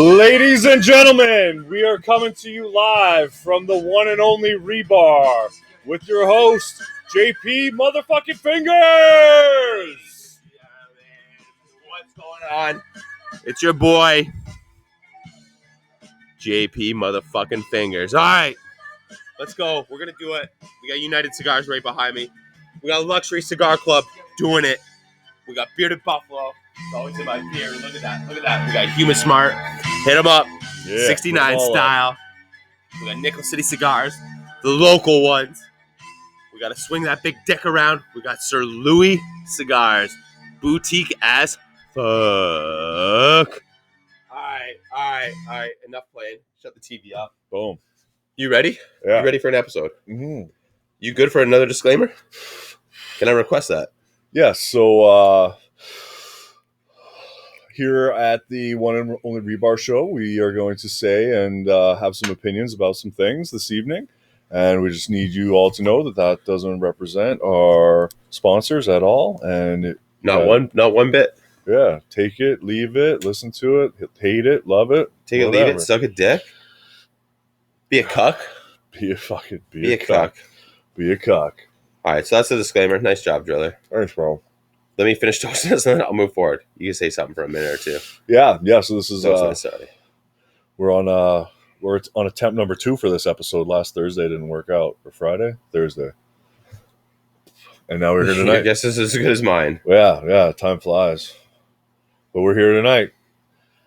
Ladies and gentlemen, we are coming to you live from the one and only Rebar with your host, JP Motherfucking Fingers! What's going on? It's your boy, JP Motherfucking Fingers. All right, let's go. We're going to do it. We got United Cigars right behind me. We got Luxury Cigar Club doing it. We got Bearded Buffalo. It's always in my beer. Look at that. Look at that. We got Human Smart. Hit them up. Yeah, 69 style. We got Nickel City Cigars, the local ones. We got to swing that big dick around. We got Sir Louis Cigars. Boutique as fuck. All right. Enough playing. Shut the TV up. Boom. You ready? Yeah. You ready for an episode? Mm-hmm. You good for another disclaimer? Can I request that? Yes, so here at the one and only Rebar show, we are going to say and have some opinions about some things this evening. And we just need you all to know that that doesn't represent our sponsors at all. And Not one bit. Yeah, take it, leave it, listen to it, hate it, love it. Take it, leave it, suck a dick. Be a cuck. Be a fucking Be a cuck. Be a cuck. All right, so that's the disclaimer. Nice job, Driller. Thanks, bro. Let me finish toasting this and then I'll move forward. You can say something for a minute or two. Yeah. So this is Sorry. we're on attempt number 2 for this episode. Last Thursday didn't work out. Or Thursday. And now we're here tonight. I guess this is as good as mine. Yeah, time flies. But we're here tonight.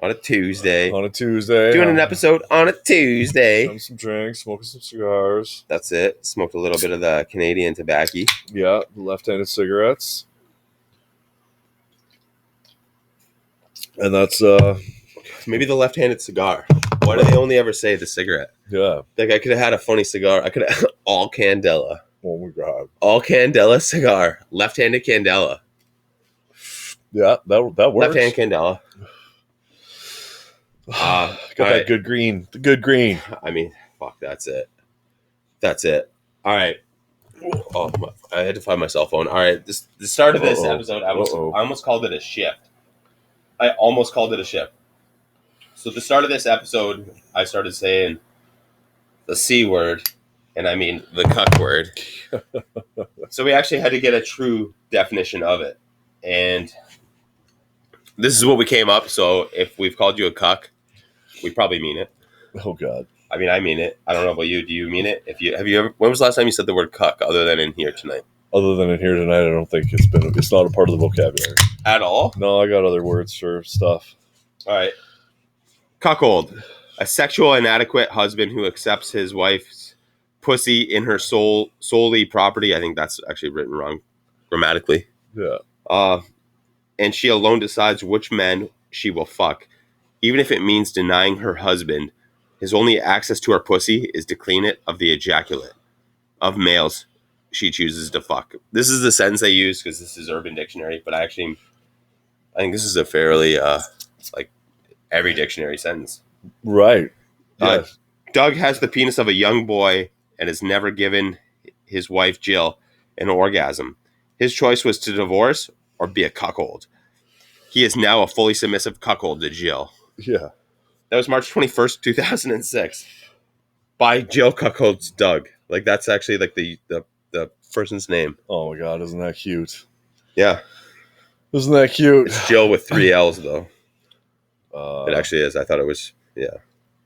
On a Tuesday. Doing an episode on a Tuesday. Having some drinks, smoking some cigars. That's it. Smoked a little bit of the Canadian tobacco. Yeah, left-handed cigarettes. And that's maybe the left-handed cigar. Why do they only ever say the cigarette? Yeah. Like I could have had a funny cigar. I could have all Candela. Oh my god. All Candela cigar. Left-handed Candela. Yeah, that works. Left-hand Candela. Got that good green. The good green. I mean, fuck, that's it. All right. Oh, I had to find my cell phone. All right. The start of this episode, I almost called it a shift. So the start of this episode, I started saying the C word, and I mean the cuck word. So we actually had to get a true definition of it. And this is what we came up. So if we've called you a cuck, we probably mean it. Oh God. I mean, I mean it. I don't know about you. Do you mean it? Have you ever? When was the last time you said the word cuck other than in here tonight? Other than in here tonight, I don't think it's not a part of the vocabulary. At all? No, I got other words for stuff. All right. Cuckold. A sexual inadequate husband who accepts his wife's pussy in her solely property. I think that's actually written wrong grammatically. Yeah. And she alone decides which men she will fuck. Even if it means denying her husband his only access to her pussy is to clean it of the ejaculate of males she chooses to fuck. This is the sentence they use because this is Urban Dictionary, but I think this is a fairly like every dictionary sentence. Right. Yes. Doug has the penis of a young boy and has never given his wife Jill an orgasm. His choice was to divorce or be a cuckold. He is now a fully submissive cuckold to Jill. Yeah. That was March 21st, 2006. By Jill Cuckolds Doug. Like that's actually like the person's name. Oh my God, isn't that cute? Yeah. Isn't that cute? It's Jill with 3 L's though. It actually is. I thought it was, yeah.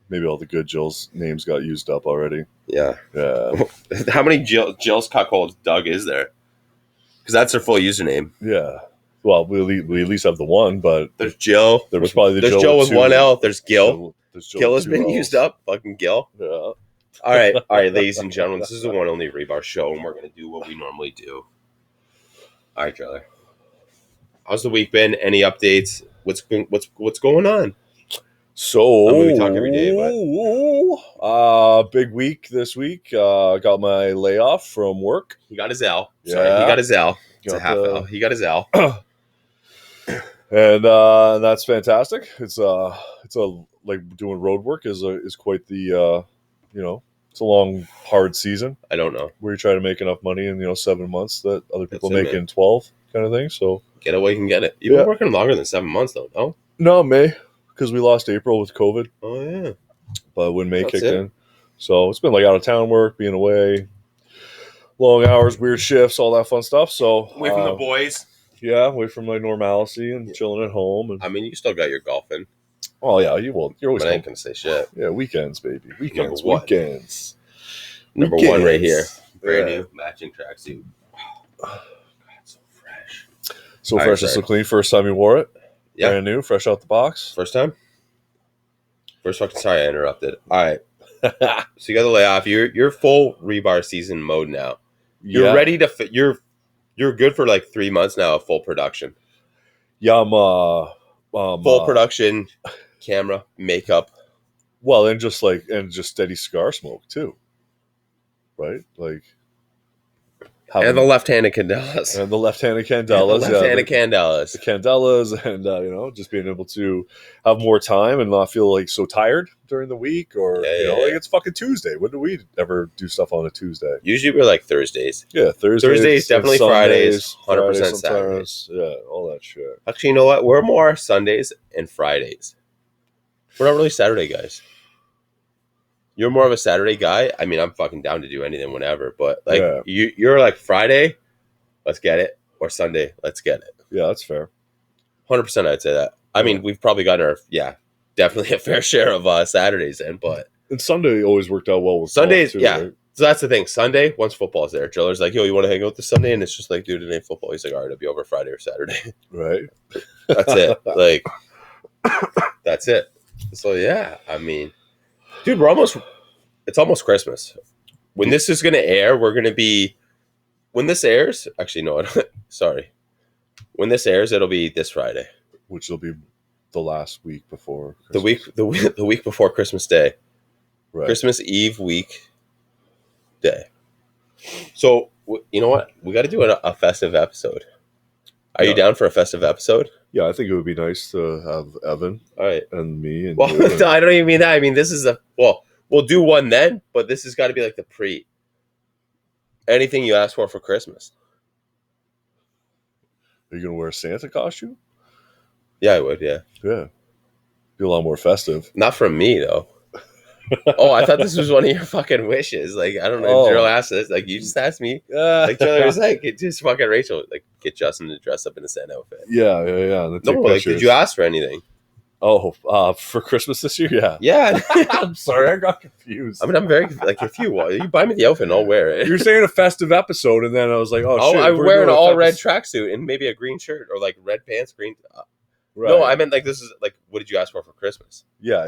Maybe all the good Jill's names got used up already. Yeah. Yeah. How many Jill's Cuckolds Doug is there? Because that's their full username. Yeah. Well, we at least have the one, but there's Jill. There was probably there's Jill with 1 L. There's Gil. Gil has been L's. used up. Fucking Gil. Yeah. All right, ladies and gentlemen. This is the one only Rebar show, and we're gonna do what we normally do. All right, Trailer. How's the week been? Any updates? What's going on? So I mean, we talk every day, but big week this week. Got my layoff from work. He got his L. Yeah. Sorry, he got his L. It's a half L. He got his L. And that's fantastic. It's like doing road work is quite the it's a long hard season. I don't know where you try to make enough money in 7 months that other people That's it, make man. in 12 kind of thing. So get it while you can get it. You've been working longer than 7 months though, no? No, May. because we lost April with COVID, Oh yeah. but when May That's kicked it. in. So it's been like out of town work, being away, long hours, weird shifts, all that fun stuff. So Away from the boys. yeah, away from my normalcy and chilling at home. And I mean, you still got your golfing, oh yeah, you will. You're always but I home. ain't gonna say shit. Yeah, weekends, baby. Weekends, Number one. weekends. Number Weekends. one right here. Brand Yeah. new matching tracksuit. God, so fresh. So All right, fresh and so sorry. clean. First time you wore it. Yeah. Brand new, fresh out the box. First time? First fucking sorry I interrupted. All right. So you got the layoff. You're full rebar season mode now. You're Yeah. ready to fit. You're good for like 3 months now of full production. Yeah, I'm Full production, camera, makeup. well, and just steady cigar smoke too. Right? Like And the left-handed candelas. and the left-handed And the candelas. left-handed the candelas. candelas and just being able to have more time and not feel like so tired during the week or Yeah. like it's fucking Tuesday. When do we ever do stuff on a Tuesday? Usually we're like Thursdays. Yeah, Thursdays, definitely Sundays, Fridays, 100% sometimes. Yeah, all that shit. Actually, you know what? We're more Sundays and Fridays. We're not really Saturday guys. You're more of a Saturday guy. I mean, I'm fucking down to do anything, whenever. But like, Yeah. you're like Friday, let's get it, or Sunday, let's get it. Yeah, that's fair. 100%, I'd say that. I mean, we've probably gotten our definitely a fair share of Saturdays in, but And Sunday always worked out well with Sundays, golf, too, yeah. right? So that's the thing. Sunday, once football's there, Driller's like, yo, you want to hang out this Sunday? And it's just like, dude, it ain't football. He's like, all right, I'll be over Friday or Saturday. Right. That's it. Like, that's it. So yeah, I mean, dude, it's almost Christmas. When this is going to air, when this airs, actually, no, sorry. When this airs, it'll be this Friday. Which will be the last week before Christmas. The week before Christmas Day. Right. Christmas Eve week day. So, you know what? We got to do a festive episode. Are you down for a festive episode? Yeah, I think it would be nice to have Evan All right. and me. And Well, you and- no, I don't even mean that. I mean, this is we'll do one then, but this has got to be like the pre. Anything you ask for Christmas. Are you going to wear a Santa costume? Yeah, I would, yeah. Yeah. Be a lot more festive. Not from me, though. Oh, I thought this was one of your fucking wishes. Like, I don't know. Oh. Drill asked this. Like, you just asked me. Like, Drill was like, just fucking Rachel. Like, get Justin to dress up in a Santa outfit. Yeah. And then No, take like, pictures. did you ask for anything? Oh, for Christmas this year? Yeah. Yeah. I'm sorry, I got confused. I mean, I'm very, like, if you buy me the outfit and I'll wear it. You were saying a festive episode, and then I was like, oh, shit. I we're wear an doing a all red fest- tracksuit and maybe a green shirt or, like, red pants, green. Right. No, I meant, like, this is, like, what did you ask for Christmas? Yeah.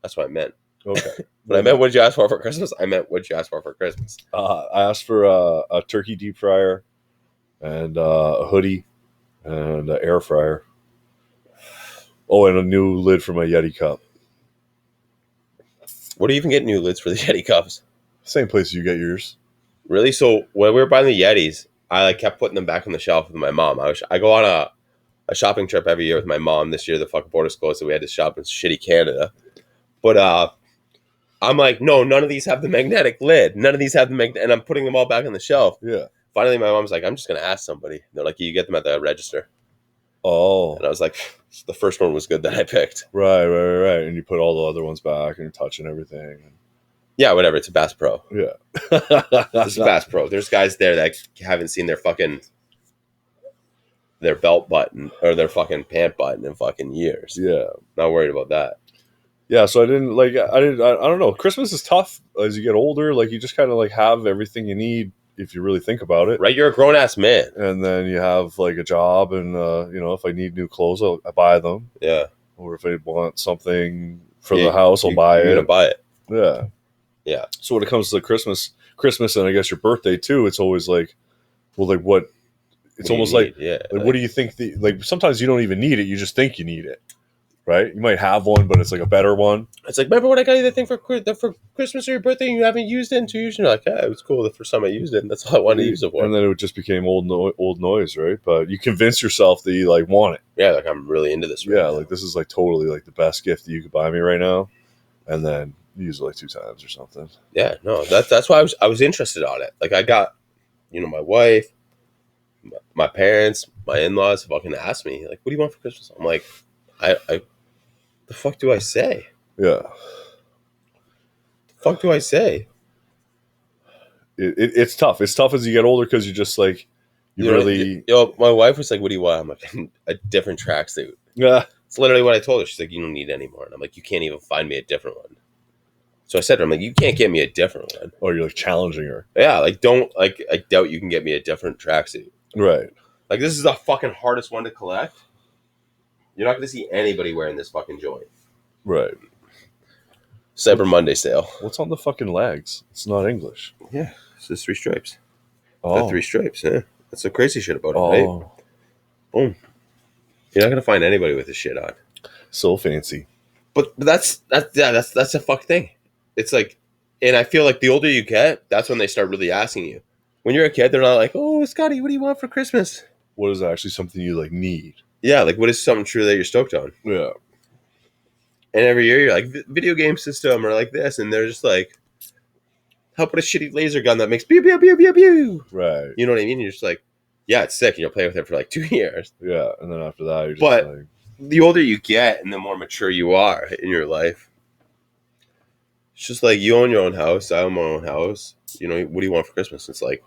That's what I meant. Okay. When I meant what did you ask for Christmas, I meant what did you ask for Christmas. I asked for a turkey deep fryer and a hoodie and an air fryer. Oh, and a new lid for my Yeti cup. What do you even get new lids for the Yeti cups? Same place you get yours. Really? So when we were buying the Yetis, I like kept putting them back on the shelf with my mom. I go on a shopping trip every year with my mom. This year the fucking border's closed, so we had to shop in shitty Canada. But I'm like, no, none of these have the magnetic lid. None of these have the magnetic, and I'm putting them all back on the shelf. Yeah. Finally, my mom's like, I'm just gonna ask somebody. They're like, you get them at the register. Oh. And I was like, the first one was good that I picked. Right. And you put all the other ones back, and you're touching everything. Yeah, whatever. It's a Bass Pro. Yeah. It's a Bass Pro. There's guys there that haven't seen their belt button or their fucking pant button in fucking years. Yeah. Not worried about that. Yeah. So I don't know. Christmas is tough as you get older. Like you just kind of like have everything you need if you really think about it. Right? You're a grown ass man. And then you have like a job, and if I need new clothes, I buy them. Yeah. Or if I want something for the house, I'll buy You're it. gonna buy it. Yeah. Yeah. So when it comes to Christmas, and I guess your birthday too, it's always like, well, like what? It's What do almost you like, need? Yeah. like, what do you think? Like sometimes you don't even need it; you just think you need it, right? You might have one, but it's like a better one. It's like, remember when I got you the thing for Christmas or your birthday and you haven't used it in 2 years? And you're like, yeah, it was cool the first time I used it, and that's all I wanted to use it for. And then it just became old noise, right? But you convince yourself that you like want it. Yeah, like I'm really into this. Yeah, now. like this is like totally like the best gift that you could buy me right now, and then you use it like 2 times or something. Yeah, no, that's why I was interested on it. Like I got, my wife, my parents, my in-laws fucking asked me like, "What do you want for Christmas?" I'm like, the The fuck do I say? Yeah. The fuck do I say? It's tough. It's tough as you get older because you just like My wife was like, "What do you want?" I'm like, "A different tracksuit." yeah. It's literally what I told her. She's like, "You don't need any more." And I'm like, "You can't even find me a different one." So I said to her, "I'm like, you can't get me a different one." Or you're like challenging her. Yeah, like don't like. I doubt you can get me a different tracksuit. Right. Like this is the fucking hardest one to collect. You're not going to see anybody wearing this fucking joint. Right. Cyber Monday sale. What's on the fucking legs? It's not English. Yeah, it's just 3 stripes. Oh. The 3 stripes. Yeah, that's the crazy shit about it, Oh. right? Boom. You're not going to find anybody with this shit on. So fancy. But that's a fuck thing. It's like, and I feel like the older you get, that's when they start really asking you. When you're a kid, they're not like, "Oh, Scotty, what do you want for Christmas?" What is actually something you like need? Yeah, like what is something true that you're stoked on? Yeah. And every year you're like, video game system or like this, and they're just like, "How about a shitty laser gun that makes pew pew pew pew pew?" Right. You know what I mean? You're just like, yeah, it's sick, and you'll play with it for like 2 years. Yeah, and then after that, you're just But like, the older you get, and the more mature you are in your life, it's just like you own your own house. I own my own house. You know, what do you want for Christmas? It's like,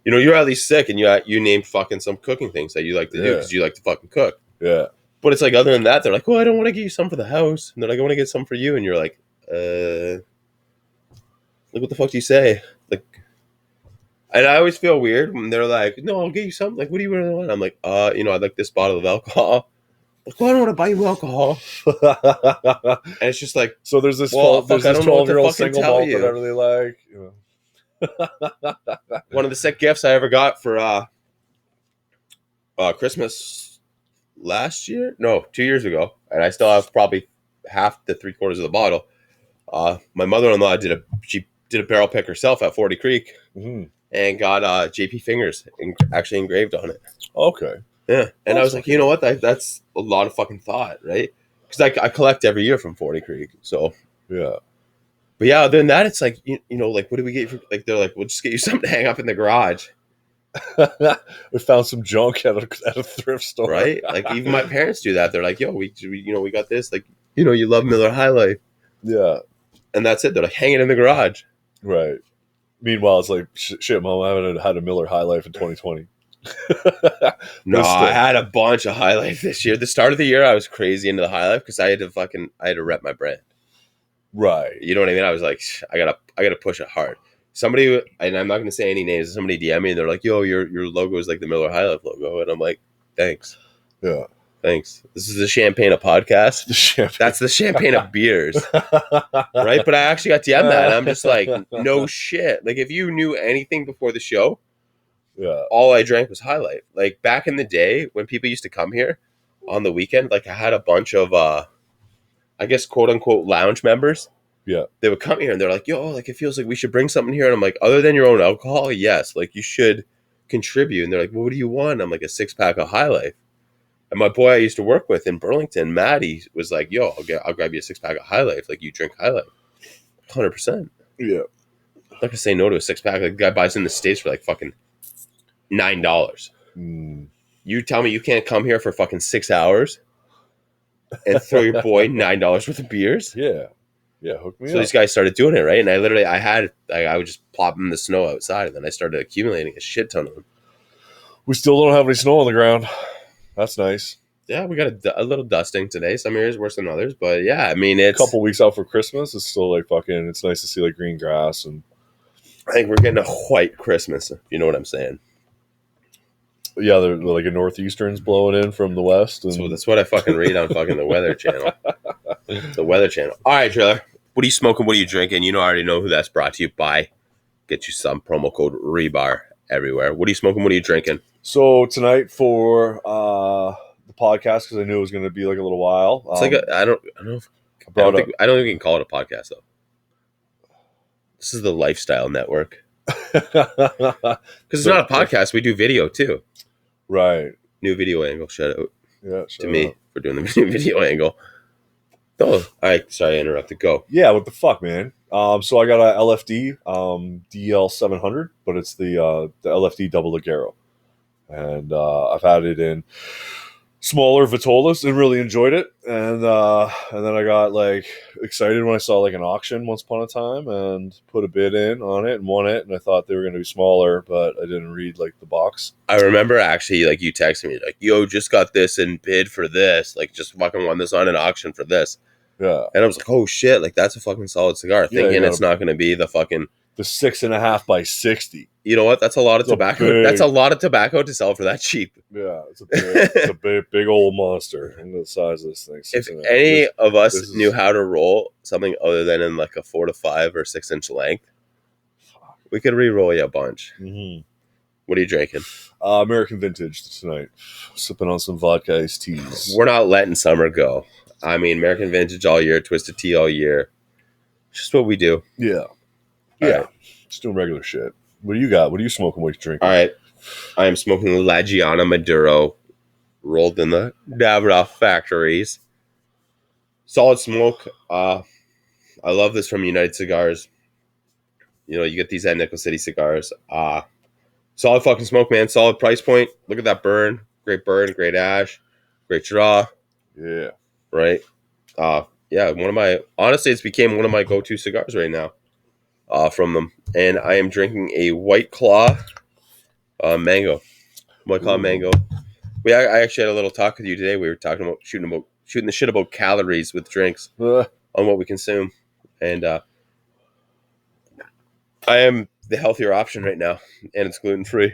you're at least sick, and you named fucking some cooking things that you like to do because you like to fucking cook. yeah. But it's like other than that, they're like, "Oh, I don't want to get you some for the house," and they're like, "I want to get some for you," and you're like, like what the fuck do you say? Like, and I always feel weird when they're like, "No, I'll get you something." Like, what do you really want? I'm like, I'd like this bottle of alcohol. Like, well, I don't want to buy you alcohol. And it's just like, so there's this well, fuck, I don't know what to 12-year-old fucking single tell malt you. that I really like. You know. One of the sick gifts I ever got for Christmas last year? No, 2 years ago. And I still have probably half to 3/4 of the bottle. My mother-in-law did a barrel pick herself at 40 Creek and got JP Fingers actually engraved on it. Okay. Yeah. And I was like, you know what? That's a lot of fucking thought, right? Because I collect every year from 40 Creek. So, yeah. But yeah, other than that, it's like, like, what do we get you for? Like, they're like, we'll just get you something to hang up in the garage. We found some junk at a thrift store. Right? Like, even my parents do that. They're like, yo, we got this. Like, you love Miller High Life. Yeah. And that's it. They're like, hang it in the garage. Right. Meanwhile, it's like, shit, Mom, I haven't had a Miller High Life in 2020. No, I had a bunch of High Life this year. The start of the year, I was crazy into the High Life because I had to rep my brand. Right. You know what I mean? I was like, I gotta push it hard. Somebody, and I'm not going to say any names, somebody DM me and they're like, yo, your logo is like the Miller High Life logo. And I'm like, thanks. Yeah. Thanks. This is the Champagne of podcast. That's the Champagne of beers. Right? But I actually got DM that. And I'm just like, no shit. Like, if you knew anything before the show, yeah, all I drank was High Life. Like, back in the day when people used to come here on the weekend, like, I had a bunch of, I guess, quote unquote, lounge members. Yeah. They would come here and they're like, yo, like, it feels like we should bring something here. And I'm like, other than your own alcohol, yes, like, you should contribute. And they're like, well, what do you want? I'm like, a 6-pack of High Life. And my boy I used to work with in Burlington, Maddie, was like, yo, I'll grab you a 6-pack of High Life. Like, you drink High Life. 100%. Yeah. I'm not going to say no to a 6-pack. Like, the guy buys in the States for like fucking $9. You tell me you can't come here for fucking 6 hours and throw your boy $9 worth of beers? Yeah. Yeah, hook me up. So these guys started doing it, right? And I would just plop them in the snow outside, and then I started accumulating a shit ton of them. We still don't have any snow on the ground. That's nice. Yeah, we got a little dusting today. Some areas worse than others, but yeah, I mean, it's a couple weeks out for Christmas. It's still like fucking. It's nice to see like green grass, and I think we're getting a white Christmas. If you know what I'm saying? Yeah, they're like a northeastern's blowing in from the west. And so that's what I fucking read on fucking the Weather Channel. The Weather Channel. All right, Trailer. What are you smoking? What are you drinking? You know, I already know who that's brought to you by. Get you some promo code REBAR everywhere. What are you smoking? What are you drinking? So tonight for the podcast, because I knew it was going to be like a little while. It's like I don't think we can call it a podcast though. This is the Lifestyle Network. Because it's not a podcast. We do video too. Right. New video angle. Shout out to me for doing the new video angle. Oh, all right. Sorry, I interrupted. Go. Yeah, what the fuck, man? So I got a LFD DL700, but it's the LFD Double Ligero, and I've had it in smaller Vitolas and really enjoyed it. And then I got like excited when I saw like an auction once upon a time and put a bid in on it and won it. And I thought they were going to be smaller, but I didn't read like the box. I remember actually, like, you texted me, like, yo, just got this and bid for this. Like, just fucking won this on an auction for this. Yeah. And I was like, oh, shit. Like, that's a fucking solid cigar. Yeah, Thinking yeah. it's not going to be the fucking... The 6.5 by 60. You know what? That's a lot of It's a tobacco. big- That's a lot of tobacco to sell for that cheap. Yeah, it's a big old monster. And the size of this thing. If 6.5. any of us this is- knew how to roll something other than in like a 4 to 5 or 6 inch length, we could re-roll you a bunch. Mhm. What are you drinking? American Vintage tonight. Sipping on some vodka iced teas. We're not letting summer go. I mean, American Vintage all year, Twisted Tea all year. Just what we do. Yeah. All Yeah. right. Just doing regular shit. What do you got? What are you smoking? What are you drinking? All right. I am smoking La Giana Maduro, rolled in the Davidoff factories. Solid smoke. I love this from United Cigars. You know, you get these at Nickel City Cigars. Solid fucking smoke, man. Solid price point. Look at that burn. Great ash. Great draw. Yeah. Right? Yeah, honestly, it's became one of my go-to cigars right now from them. And I am drinking a White Claw mango. White Claw Ooh. mango. I actually had a little talk with you today. We were talking about shooting the shit about calories with drinks on what we consume. And I am the healthier option right now, and it's gluten-free.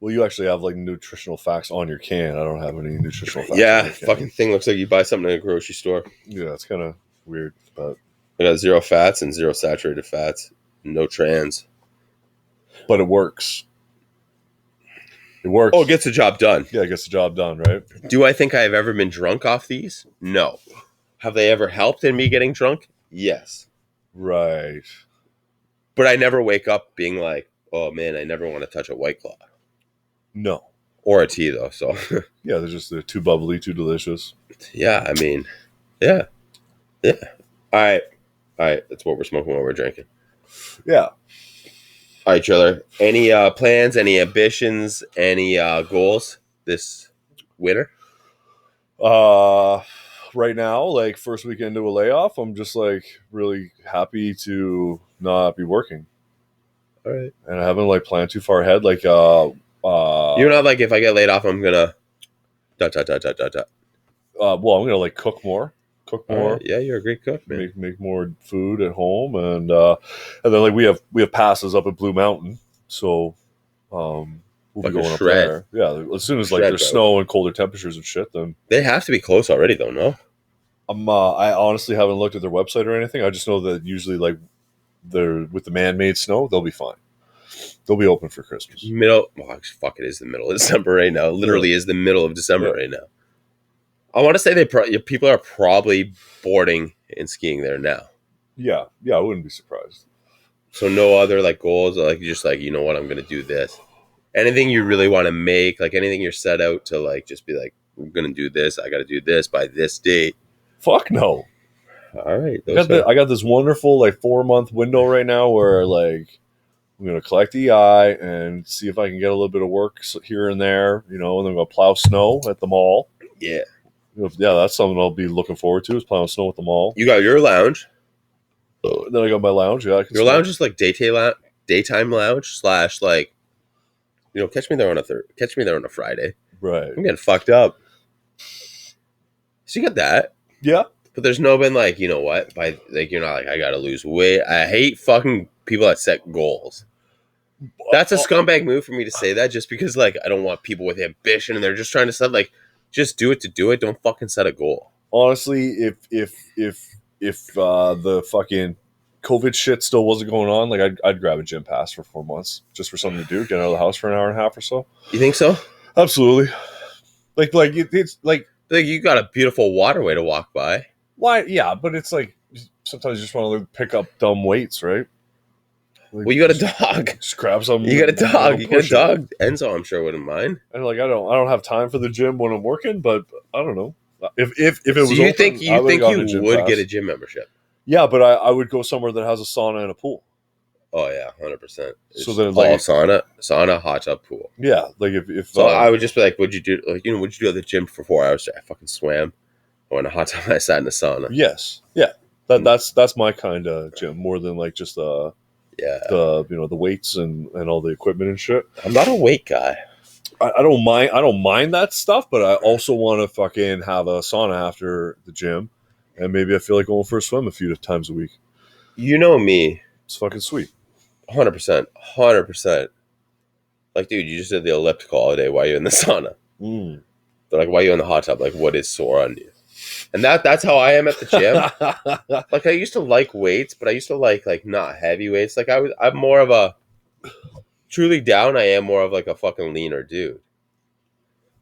Well, you actually have like nutritional facts on your can. I don't have any nutritional facts. Yeah, on your can. fucking thing looks like you buy something in a grocery store. Yeah, it's kind of weird, but I got 0 fats and 0 saturated fats. No trans. it works. It works. Oh, it gets the job done. Yeah, it gets the job done, right? Do I think I've ever been drunk off these? No. Have they ever helped in me getting drunk? Yes. Right. But I never wake up being like, oh man, I never want to touch a White Claw. No. Or a tea, though. So, Yeah, they're too bubbly, too delicious. yeah, I mean, yeah. All right. That's what we're smoking while we're drinking. Yeah. All right, Triller. Any plans, any ambitions, any goals this winter? Right now, like first weekend to a layoff, I'm just like really happy to not be working. All right. And I haven't like planned too far ahead. Like, You're not like, if I get laid off, I'm gonna... Well, I'm gonna like cook more. right. Yeah, you're a great cook, man. Make more food at home, and then like we have passes up at Blue Mountain, so we'll be Fucking going up shred. there. Yeah, as soon as like Shred, there's bro. snow and colder temperatures and shit, then They have to be close already, though, no? I honestly haven't looked at their website or anything. I just know that usually like they're with the man-made snow, they'll be fine. They'll be open for Christmas. It is the middle of December right now. Literally is the middle of December right now. I want to say people are probably boarding and skiing there now. Yeah, I wouldn't be surprised. So no other like goals, like just like, you know what, I'm gonna do this. Anything you really want to make, like anything you're set out to like just be like, I'm gonna do this, I gotta do this by this date. Fuck no. All right. I got this wonderful like 4-month window right now where like I'm gonna collect EI and see if I can get a little bit of work here and there, and then I'm gonna plow snow at the mall. Yeah. Yeah, that's something I'll be looking forward to, is plowing snow at the mall. You got your lounge. Then I got my lounge. Yeah, Your lounge is like daytime lounge / like, catch me there on a Friday. Right. I'm getting fucked up. So you got that. Yeah. But there's no been like, you know what? By like, you're not like, I gotta lose weight. I hate fucking people that set goals. That's a scumbag move for me to say that, just because like I don't want people with ambition and they're just trying to set like, just do it to do it. Don't fucking set a goal. Honestly, if the fucking COVID shit still wasn't going on, like I'd grab a gym pass for 4 months just for something to do, get out of the house for an hour and a half or so. You think so? Absolutely. It's like you got a beautiful waterway to walk by. why? Yeah, but it's like sometimes you just want to pick up dumb weights, right? Like, Well, you got a dog. Just grab something. You got a dog. You got a push it. dog. Enzo, I'm sure wouldn't mind. And like I don't have time for the gym when I'm working, but I don't know. If it was So you open, think I would've gotten a you gym would pass. get a gym membership? Yeah, but I would go somewhere that has a sauna and a pool. Oh yeah, 100%. So It's then, all like, sauna, hot tub, pool. yeah, like if So I would just be like, "Would you do Would you do at the gym for 4 hours?" I fucking swam. I went in a hot tub. I sat in the sauna. yes, yeah, that's my kind of gym more than like just Yeah, the weights and all the equipment and shit. I'm not a weight guy. I don't mind that stuff, but I also want to fucking have a sauna after the gym, and maybe I feel like going for a swim a few times a week. You know me, It's fucking sweet. 100%, 100%. Like, dude, you just did the elliptical all day. Why are you in the sauna? Mm. They're like, why are you in the hot tub? Like, what is sore on you? And that's how I am at the gym. Like, I used to like weights, but I used to like not heavy weights. Like, I'm more of a truly down. I am more of like a fucking leaner dude.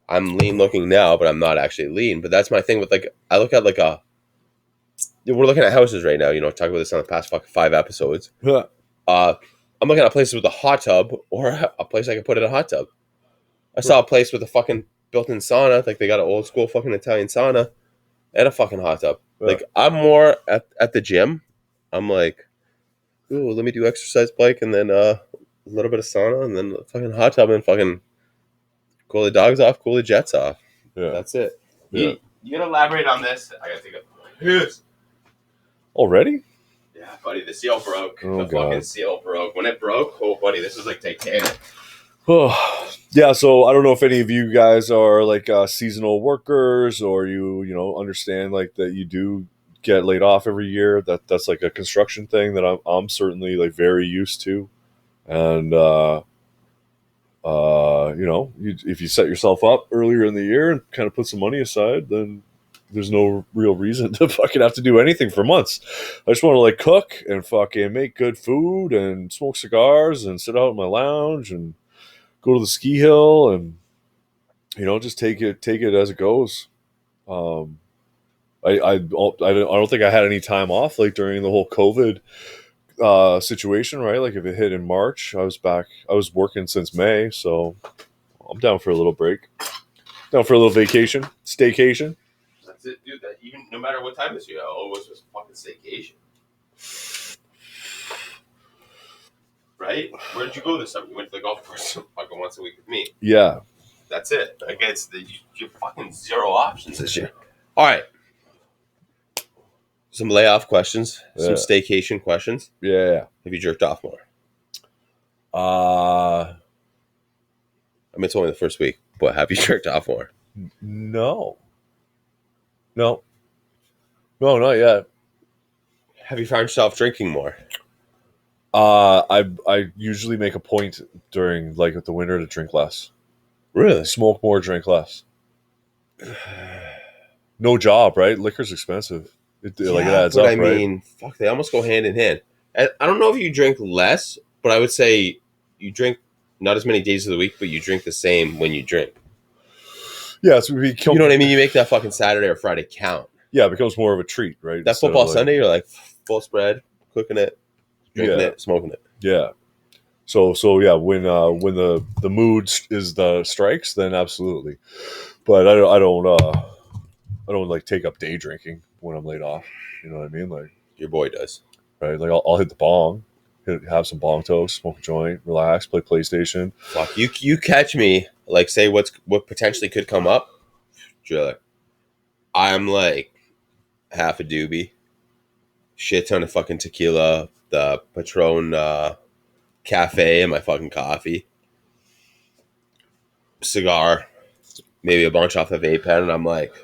I'm lean looking now, but I'm not actually lean. But that's my thing with like, I look at like we're looking at houses right now. Talk about this on the past fucking 5 episodes. Uh, I'm looking at places with a hot tub or a place I can put in a hot tub. I saw a place with a fucking built-in sauna, like they got an old school fucking Italian sauna and a fucking hot tub. Like I'm more at the gym. I'm like, ooh, let me do exercise bike and then a little bit of sauna and then a fucking hot tub and fucking cool the dogs off, cool the jets off. Yeah. That's it. Yeah. You gonna elaborate on this? I gotta take a piss. Already? Yeah, buddy, the seal broke. Oh, the fucking God. seal broke. When it broke, oh buddy, this was like Titanic. Yeah, so I don't know if any of you guys are like seasonal workers or you understand like that you do get laid off every year. That's like a construction thing that I'm certainly like very used to, and if you set yourself up earlier in the year and kind of put some money aside, then there's no real reason to fucking have to do anything for months. I just want to like cook and fucking make good food and smoke cigars and sit out in my lounge and go to the ski hill and just take it as it goes. Um, I don't think I had any time off like during the whole COVID situation, right? Like if it hit in March, I was working since May, so I'm down for a little break, down for a little vacation, staycation. That's it, dude. That even no matter what time this year, always was fucking staycation. Right? Where did you go this summer? You went to the golf course fucking once a week with me. Yeah. That's it. Like you fucking zero options this year. All right. Some layoff questions. Some staycation questions. Yeah. Have you jerked off more? I mean, it's only the first week, but have you jerked off more? No, not yet. Have you found yourself drinking more? I usually make a point during like the winter to drink less. Really? Smoke more, drink less. No job, right? Liquor's expensive. It adds up, I right? mean, fuck, they almost go hand in hand. I don't know if you drink less, but I would say you drink not as many days of the week, but you drink the same when you drink. Yeah, so you know what I mean? You make that fucking Saturday or Friday count. Yeah, it becomes more of a treat, right? That football Sunday, you're like full spread, cooking it, drinking it, smoking it. Yeah. So yeah, when the mood is the strikes, then absolutely. But I don't like take up day drinking when I'm laid off. You know what I mean? Like your boy does, right? Like I'll hit the bong, have some bong toast, smoke a joint, relax, play PlayStation. Fuck you catch me like say what potentially could come up. Driller. I'm like half a doobie, shit ton of fucking tequila, the Patron cafe, and my fucking coffee, cigar, maybe a bunch off the vape pen, and I'm like,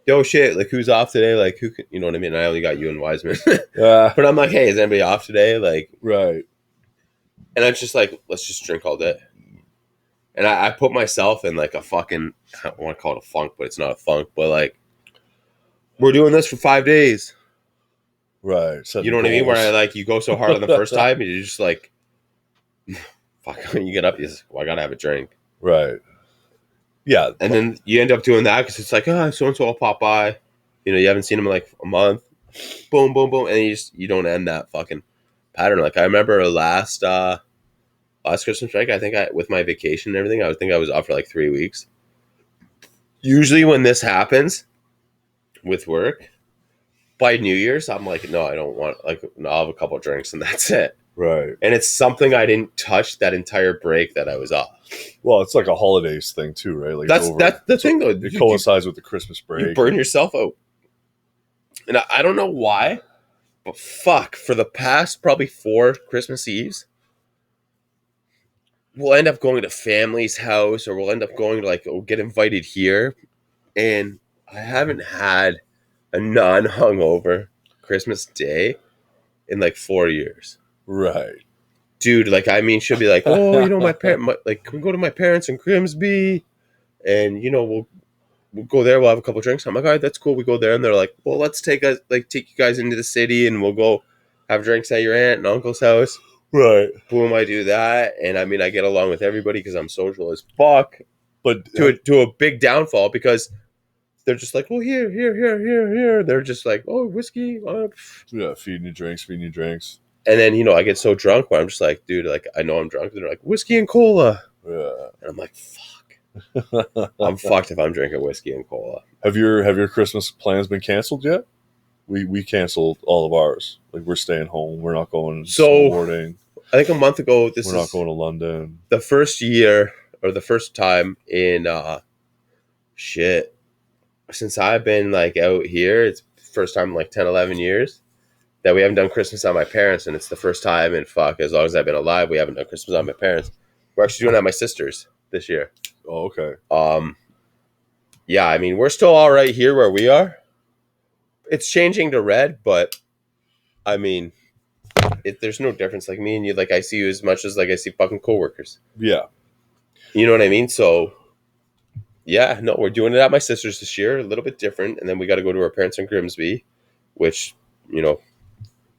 yo, shit, like who's off today? Like who can, you know what I mean? I only got you and Wiseman, but I'm like, hey, is anybody off today? Like, right. And I'm just like, let's just drink all day. And I put myself in like a fucking, I don't want to call it a funk, but it's not a funk, but like, we're doing this for 5 days. Right. You know what I mean? Where I like, you go so hard on the first time, and you're just like, fuck, when you get up, you're just, well, I gotta have a drink. Right. Yeah. And then you end up doing that because it's like, oh, so-and-so will pop by. You know, you haven't seen him in like a month. Boom, boom, boom. And you don't end that fucking pattern. Like I remember last Christmas break, I think with my vacation and everything, I think I was off for like 3 weeks. Usually when this happens with work, by New Year's, I'm like, no, I don't want, like, no, I'll have a couple of drinks and that's it. Right. And it's something I didn't touch that entire break that I was off. Well, it's like a holidays thing too, right? Like That's the thing, though. It coincides with the Christmas break. You burn yourself out. And I don't know why, but fuck, for the past probably 4 Christmas Eves, we'll end up going to family's house, or we'll end up going to get invited here. And I haven't had a non-hungover Christmas Day in 4 years. Right. Dude, she'll be like, oh, my parent, can we go to my parents in Grimsby? And, we'll go there. We'll have a couple drinks. I'm like, all right, that's cool. We go there, and they're like, well, let's take you guys into the city, and we'll go have drinks at your aunt and uncle's house. Right. Boom, I do that, and I get along with everybody because I'm social as fuck. But to a big downfall, because they're just like, well, here. They're just like, oh, whiskey. Yeah, feeding you drinks. And then I get so drunk where I'm just like, dude, I know I'm drunk. And they're like, whiskey and cola. Yeah. And I'm like, fuck. I'm fucked if I'm drinking whiskey and cola. Have your Christmas plans been canceled yet? We canceled all of ours. We're staying home. We're not going snowboarding. I think a month ago, we're not going to London. The first year, or the first time in since I've been out here, it's the first time in 10, 11 years that we haven't done Christmas on my parents, and it's the first time in as long as I've been alive, we haven't done Christmas on my parents. We're actually doing it at my sister's this year. Oh, okay. Yeah, we're still all right here where we are. It's changing to red, but there's no difference. Me and you, I see you as much as I see fucking coworkers. Yeah. You know what I mean? So, yeah, no, we're doing it at my sister's this year, a little bit different, and then we got to go to our parents in Grimsby, which,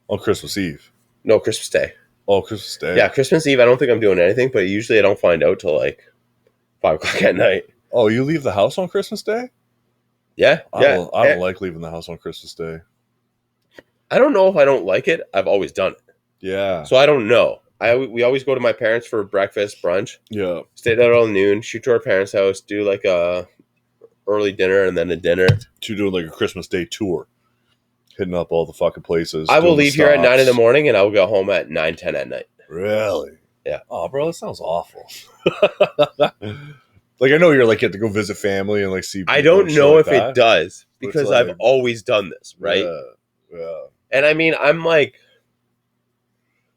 on Christmas Eve. No, Christmas Day. Oh, Christmas Day. Yeah, Christmas Eve, I don't think I'm doing anything, but usually I don't find out till 5 o'clock at night. Oh, you leave the house on Christmas Day? Yeah. I don't like leaving the house on Christmas Day. I don't know if I don't like it. I've always done it. Yeah. So I don't know. We always go to my parents for breakfast, brunch. Yeah. Stay there till noon, shoot to our parents' house, do a early dinner and then a dinner. To do a Christmas Day tour. Hitting up all the fucking places. I will leave here at 9 in the morning and I will go home at 9, 10 at night. Really? Yeah. Oh, bro, that sounds awful. I know you're you have to go visit family and see people. I don't know if it does because I've always done this, right? Yeah. And I'm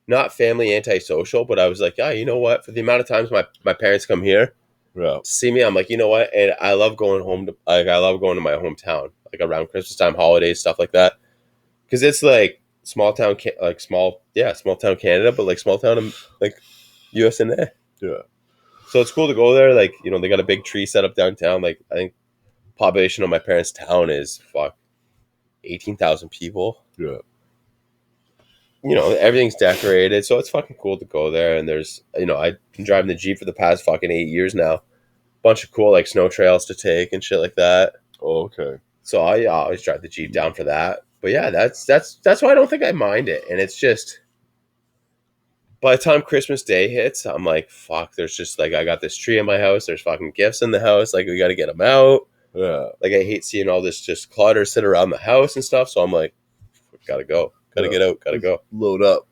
not family antisocial, but I was like, yeah, you know what? For the amount of times my parents come here to see me, I'm like, you know what? And I love going home to I love going to my hometown, around Christmas time, holidays, stuff like that. Because it's small town, small town Canada, but small town US and A. Yeah. So it's cool to go there. They got a big tree set up downtown. I think population of my parents' town is 18,000 people. Yeah. Everything's decorated, so it's fucking cool to go there. And there's, I've been driving the Jeep for the past fucking 8 years now. Bunch of cool snow trails to take and shit like that. Oh, okay. So I always drive the Jeep down for that. But yeah, that's why I don't think I mind it. And it's just, by the time Christmas Day hits, I'm like, fuck, there's just I got this tree in my house. There's fucking gifts in the house. We got to get them out. Yeah. I hate seeing all this just clutter sit around the house and stuff. So I'm like, gotta go. Gotta get out. Gotta go. Load up.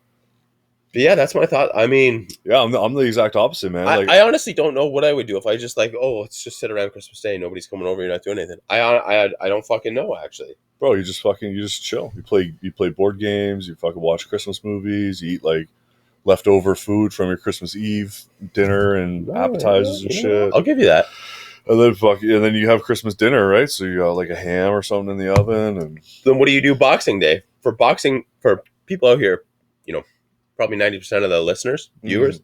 But yeah, that's my thought. Yeah, I'm the exact opposite, man. I honestly don't know what I would do if I just let's just sit around Christmas Day. Nobody's coming over. You're not doing anything. I don't fucking know, actually. Bro, you just chill. You play board games. You fucking watch Christmas movies. You eat leftover food from your Christmas Eve dinner and appetizers and shit. I'll give you that. And then you have Christmas dinner, right? So you got a ham or something in the oven. And then what do you do Boxing Day? For people out here, probably 90% of the listeners, viewers,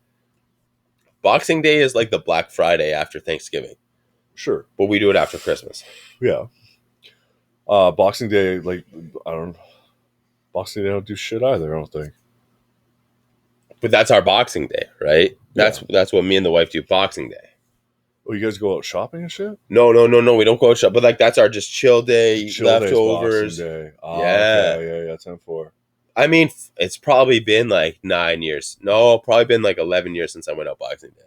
Boxing Day is the Black Friday after Thanksgiving. Sure. But we do it after Christmas. Yeah. Boxing Day, Boxing Day don't do shit either, I don't think. But that's our Boxing Day, right? Yeah. That's what me and the wife do Boxing Day. Oh, you guys go out shopping and shit? No. We don't go out shopping. But that's our just chill day, leftovers. Day. Oh, yeah. Okay. Yeah. 10-4. It's probably been 9 years. No, probably been 11 years since I went out Boxing Day.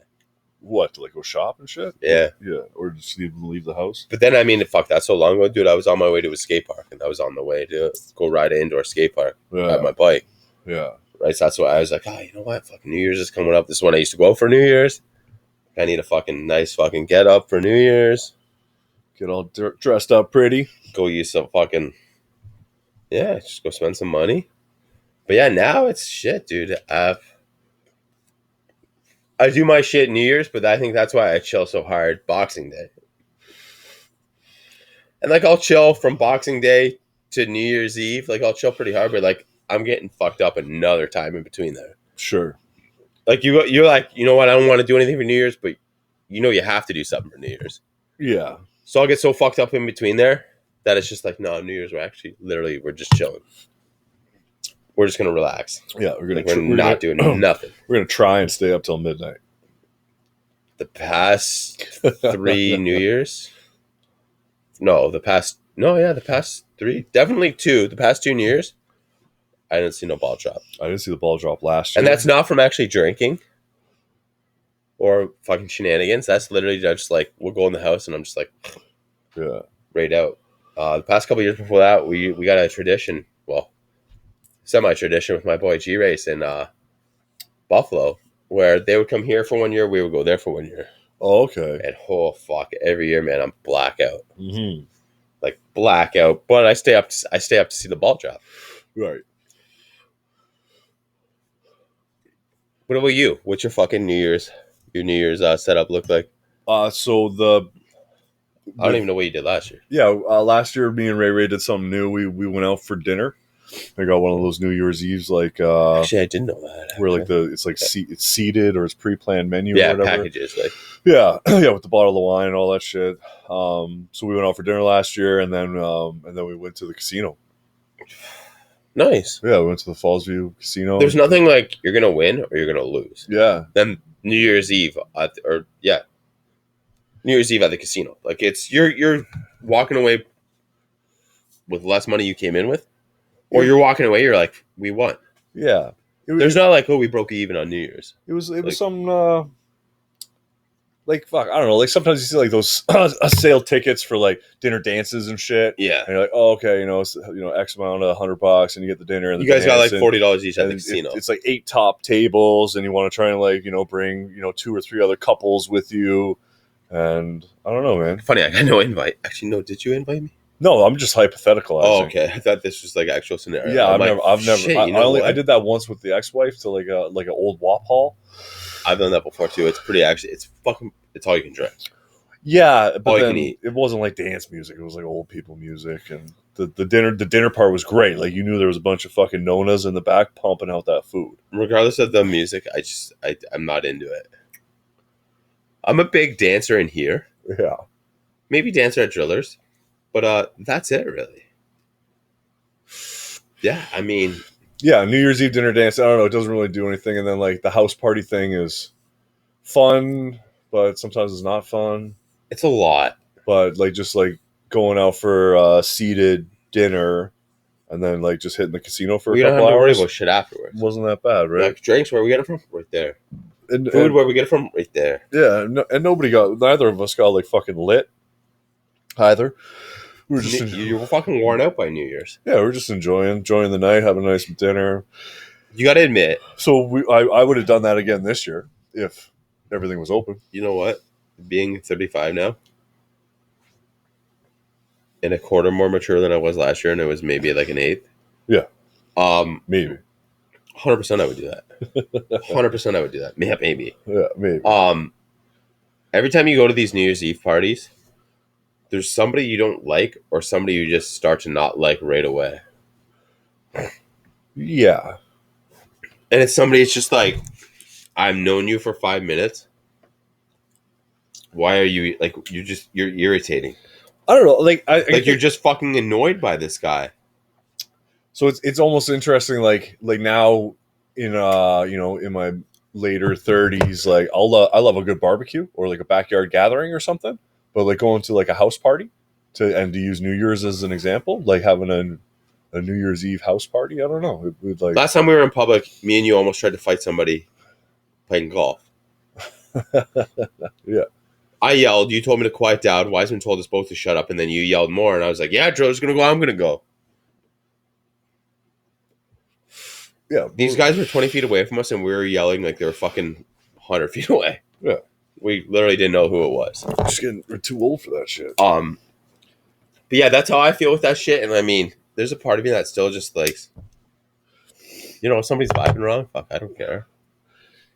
What, to go shop and shit? Yeah. Yeah. Or just even leave the house? But then, fuck, that's so long ago, dude. I was on my way to a skate park, and I was on the way to go ride an indoor skate park. Ride my bike. Yeah. right? So that's why I was like, oh, you know what? Fucking New Year's is coming up. This is when I used to go for New Year's. I need a fucking nice fucking get up for New Year's. Get all dressed up pretty. Go use some fucking, yeah, just go spend some money. But yeah, now it's shit, dude. I do my shit New Year's, but I think that's why I chill so hard Boxing Day. And like I'll chill from Boxing Day to New Year's Eve. Like I'll chill pretty hard, but like I'm getting fucked up another time in between there. Sure. Like you're like, you know what? I don't want to do anything for New Year's, but you know you have to do something for New Year's. Yeah. So I'll get so fucked up in between there that it's just like, no, New Year's, we're just chilling. We're just gonna relax. Yeah, we're not doing nothing. We're gonna try and stay up till midnight. The past 3 New Year's? The past 3. Definitely 2. The past 2 New Year's, I didn't see no ball drop. I didn't see the ball drop last year. And that's not from actually drinking or fucking shenanigans. That's literally just like, we'll go in the house and I'm just like, yeah, right out. The past couple years before that, we got a tradition, well, semi-tradition with my boy G-Race in Buffalo, where they would come here for 1 year, we would go there for 1 year. Oh, okay. And fuck, every year, man, I'm blackout. Mm-hmm. Like blackout. But I stay up to see the ball drop. Right. What about you? What's your fucking New Year's setup look like? So I don't even know what you did last year. Yeah, last year me and Ray did something new. We went out for dinner. I got one of those New Year's Eves, like actually, I didn't know that. Where like it's seated or it's pre-planned menu. Yeah, or whatever. packages like. Yeah, with the bottle of wine and all that shit. So we went out for dinner last year, and then we went to the casino. Nice. Yeah, we went to the Fallsview Casino. There's nothing like you're gonna win or you're gonna lose. Yeah. Then New Year's Eve New Year's Eve at the casino. Like it's you're walking away with less money you came in with, or you're walking away. You're like, we won. Yeah. There's not like, oh, we broke even on New Year's. It was some like fuck, I don't know. Like sometimes you see like those sale tickets for like dinner dances and shit. Yeah. And you're like, oh, okay, it's, X amount of $100, and you get the dinner. And you guys got like $40 each at the casino. It's like 8 top tables, and you want to try and like bring 2 or 3 other couples with you. And I don't know, man. Funny, I got no invite. Actually, no. Did you invite me? No, I'm just hypothetical. Oh, okay. I thought this was like actual scenario. Yeah, I've never. I did that once with the ex-wife to like an old WAP hall. I've done that before too. It's pretty it's all you can drink. Yeah, but all then you can eat. It wasn't like dance music. It was like old people music, and the dinner part was great. Like you knew there was a bunch of fucking nonas in the back pumping out that food. Regardless of the music, I'm not into it. I'm a big dancer in here. Yeah, maybe dancer at Drillers, but that's it really. Yeah, I mean. Yeah, New Year's Eve dinner dance. I don't know. It doesn't really do anything. And then like the house party thing is fun, but sometimes it's not fun. It's a lot. But like just like going out for seated dinner, and then like just hitting the casino for a couple hours. We don't have to worry about shit afterwards. Wasn't that bad, right? Like drinks, where we get it from? Right there. Food, where we get it from? Right there. Yeah, and neither of us got like fucking lit either. We were just you were fucking worn out by New Year's. Yeah, we were just enjoying the night, having a nice dinner. You got to admit. So I would have done that again this year if everything was open. You know what? Being 35 now, and a quarter more mature than I was last year, and it was maybe like an 8th. Yeah. Maybe. 100% I would do that. 100% I would do that. Maybe. Yeah, maybe. Every time you go to these New Year's Eve parties, there's somebody you don't like or somebody you just start to not like right away. Yeah. And it's somebody, it's just like, I've known you for 5 minutes. Why are you, like, you're irritating. I don't know. Like you're just fucking annoyed by this guy. So it's almost interesting, like now in in my later 30s, like I love a good barbecue or like a backyard gathering or something. But like going to like a house party to use New Year's as an example, like having a New Year's Eve house party. I don't know. It like last time we were in public, me and you almost tried to fight somebody playing golf. Yeah. I yelled. You told me to quiet down. Wiseman told us both to shut up, and then you yelled more, and I was like, "Yeah, Joe's gonna go. I'm gonna go." Yeah. These guys were 20 feet away from us, and we were yelling like they were fucking 100 feet away. Yeah. We literally didn't know who it was. We're too old for that shit. But yeah, that's how I feel with that shit. And I mean, there's a part of me that's still just like, if somebody's vibing wrong, fuck, I don't care.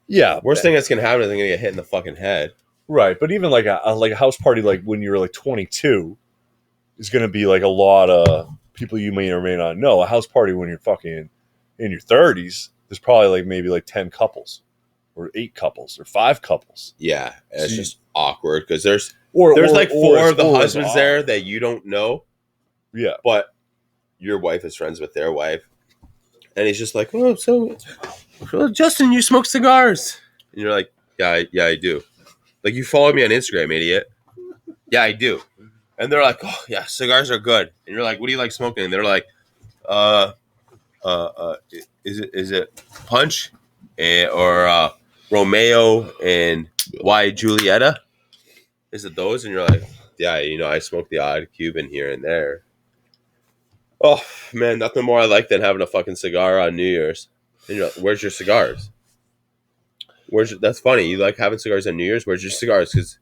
Yeah. Worst thing that's gonna happen is I'm gonna get hit in the fucking head. Right, but even like a house party, like when you're like 22, is going to be like a lot of people you may or may not know. A house party when you're fucking in your 30s, there's probably like maybe like 10 couples, or 8 couples, or 5 couples. Yeah, it's just awkward because there's like 4 of the husbands there that you don't know. Yeah, but your wife is friends with their wife, and he's just like, "Oh, so Justin, you smoke cigars?" And you're like, "Yeah, I do." Like, you follow me on Instagram, idiot. Yeah, I do. And they're like, "Oh, yeah, cigars are good." And you're like, "What do you like smoking?" And they're like, is it Punch, or Romeo and Why Julieta? Is it those?" And you're like, "Yeah, I smoke the odd Cuban here and there." Oh man, nothing more I like than having a fucking cigar on New Year's. And you're like, "Where's your cigars?" That's funny. You like having cigars on New Year's? Where's your cigars? Because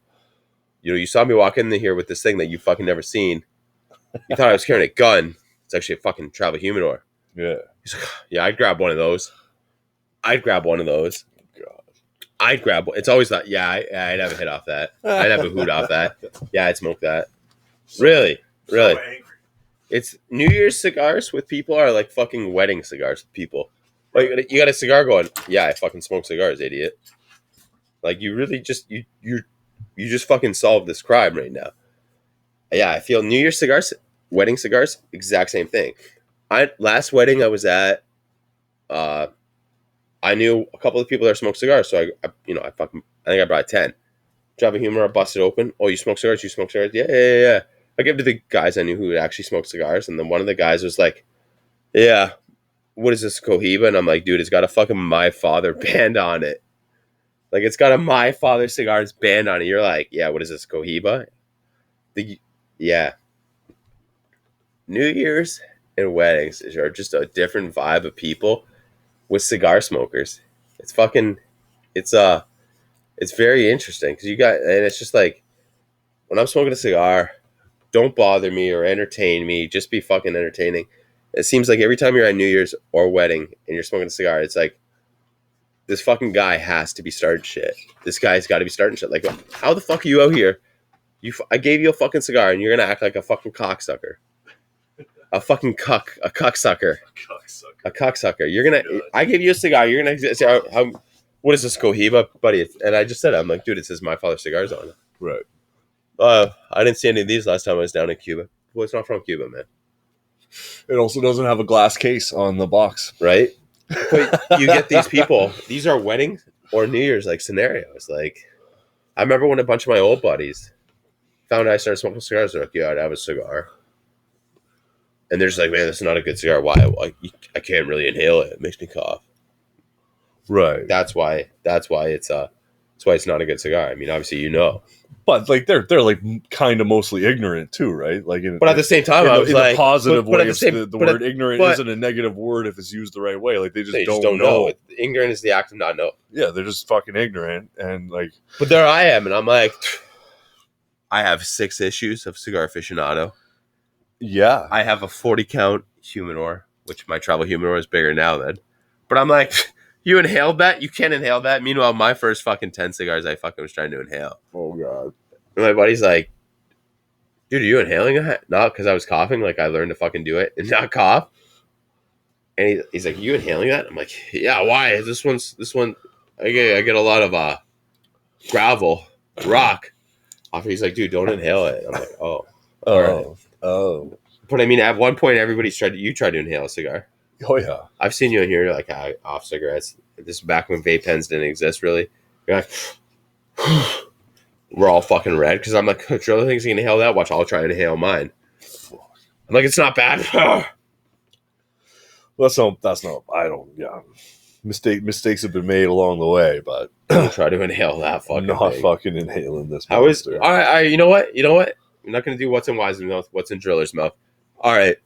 you saw me walk in here with this thing that you fucking never seen. You thought I was carrying a gun. It's actually a fucking travel humidor. Yeah. He's like, "Yeah, I'd grab one of those. I'd grab one of those. God. I'd grab one." It's always that. Yeah, I'd have a hit off that. I'd have a hoot off that. Yeah, I'd smoke that. Really. It's New Year's cigars with people are like fucking wedding cigars with people. Like, you got a cigar going. Yeah, I fucking smoke cigars, idiot. Like, you really just you just fucking solved this crime right now. Yeah, I feel New Year's cigars, wedding cigars, exact same thing. Last wedding I was at, I knew a couple of people that smoke cigars, so I think I brought 10. Java humor, I busted open. "Oh, you smoke cigars? You smoke cigars?" Yeah. I gave it to the guys I knew who actually smoked cigars, and then one of the guys was like, "Yeah, what is this, Cohiba?" And I'm like, "Dude, it's got a fucking My Father band on it. Like, it's got a My Father Cigars band on it." You're like, "Yeah, what is this, Cohiba?" Yeah. New Year's and weddings are just a different vibe of people with cigar smokers. It's very interesting because and it's just like, when I'm smoking a cigar, don't bother me or entertain me. Just be fucking entertaining. It seems like every time you're at New Year's or wedding and you're smoking a cigar, it's like, this fucking guy has to be starting shit. This guy's got to be starting shit. Like, how the fuck are you out here? I gave you a fucking cigar and you're gonna act like a fucking cocksucker. A fucking cocksucker. A cocksucker. You're gonna. I gave you a cigar. You're gonna say, "What is this, Cohiba, buddy?" And I just said, "I'm like, dude, it says My Father Cigars on it." Right. I didn't see any of these last time I was down in Cuba. Well, it's not from Cuba, man. It also doesn't have a glass case on the box. Right? But you get these people. These are weddings or New Year's like scenarios. Like, I remember when a bunch of my old buddies found out I started smoking cigars. They're like, "Yeah, I'd have a cigar." And they're just like, "Man, this is not a good cigar. Why? I can't really inhale it. It makes me cough." Right. That's why it's not a good cigar. I mean, obviously, But like they're like kind of mostly ignorant too, right? Like, but at the same time, I was in like, a positive way. The word ignorant but isn't a negative word if it's used the right way. Like, they just they don't know. Ignorant is the act of not knowing. Yeah, they're just fucking ignorant, and like. But there I am, and I'm like, I have 6 issues of Cigar Aficionado. Yeah, I have a 40 count humidor, which my travel humidor is bigger now than. But I'm like, you inhaled that? You can't inhale that. Meanwhile, my first fucking 10 cigars I fucking was trying to inhale. Oh god. And my buddy's like, "Dude, are you inhaling that?" "No, because I was coughing. Like, I learned to fucking do it and not cough." And he's like, "You inhaling that?" I'm like, "Yeah, why? This one, I get a lot of gravel, rock off." He's like, "Dude, don't inhale it." I'm like, "Oh. Oh. But I mean, at one point, everybody's tried to inhale a cigar. Oh yeah. I've seen you in here, like, off cigarettes. This is back when vape pens didn't exist, really. You're like, we're all fucking red because I'm like, "Coach, other things you can inhale that? Watch, I'll try and inhale mine." I'm like, "It's not bad." That's not. I don't. Yeah. Mistakes have been made along the way, but Don't try to inhale that fucking not thing. fucking inhaling this. How is? I you know what? I'm not gonna do what's in Wise's mouth, what's in Driller's mouth. All right.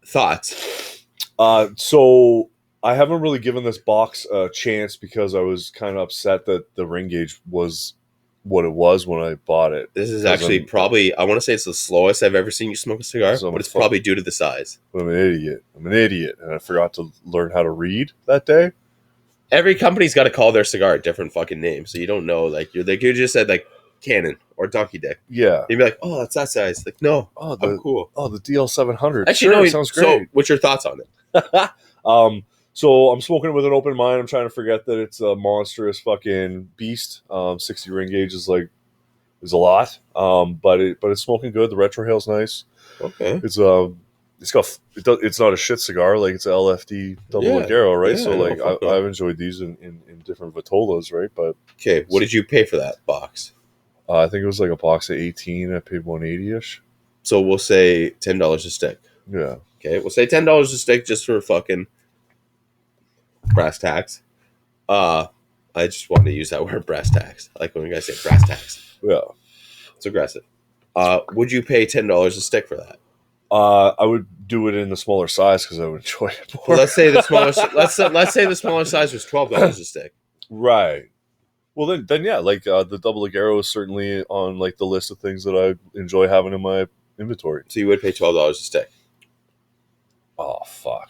Thoughts. So I haven't really given this box a chance because I was kind of upset that the ring gauge was what it was when I bought it. This is actually probably, I want to say it's the slowest I've ever seen you smoke a cigar, but it's probably due to the size. I'm an idiot. And I forgot to learn how to read that day. Every company's got to call their cigar a different fucking name, so you don't know. Like you just said like Cannon or Donkey Dick. Yeah, you'd be like, oh, that's that size. Like, no, I'm cool. Oh, the DL700. Actually, no, sounds great. So, what's your thoughts on it? So I'm smoking with an open mind. I'm trying to forget that it's a monstrous fucking beast. 60 ring gauge is a lot. But it's smoking good. The retrohale's nice. Okay. It's not a shit cigar. Like it's an LFD double Ligero, right? Yeah, so I've enjoyed these in different Vitolas, right? But okay, what did you pay for that box? I think it was like a box of 18. I paid 180-ish. So we'll say $10 a stick. Yeah. Okay, we'll say $10 a stick just for fucking brass tacks. I just wanted to use that word, brass tacks. I like when you guys say brass tacks. Yeah. It's aggressive. Would you pay $10 a stick for that? I would do it in the smaller size because I would enjoy it more. Well, let's say the smaller. let's say the smaller size was $12 a stick. Right. Well, then yeah, like the double Ligero is certainly on like the list of things that I enjoy having in my inventory. So you would pay $12 a stick. Oh fuck.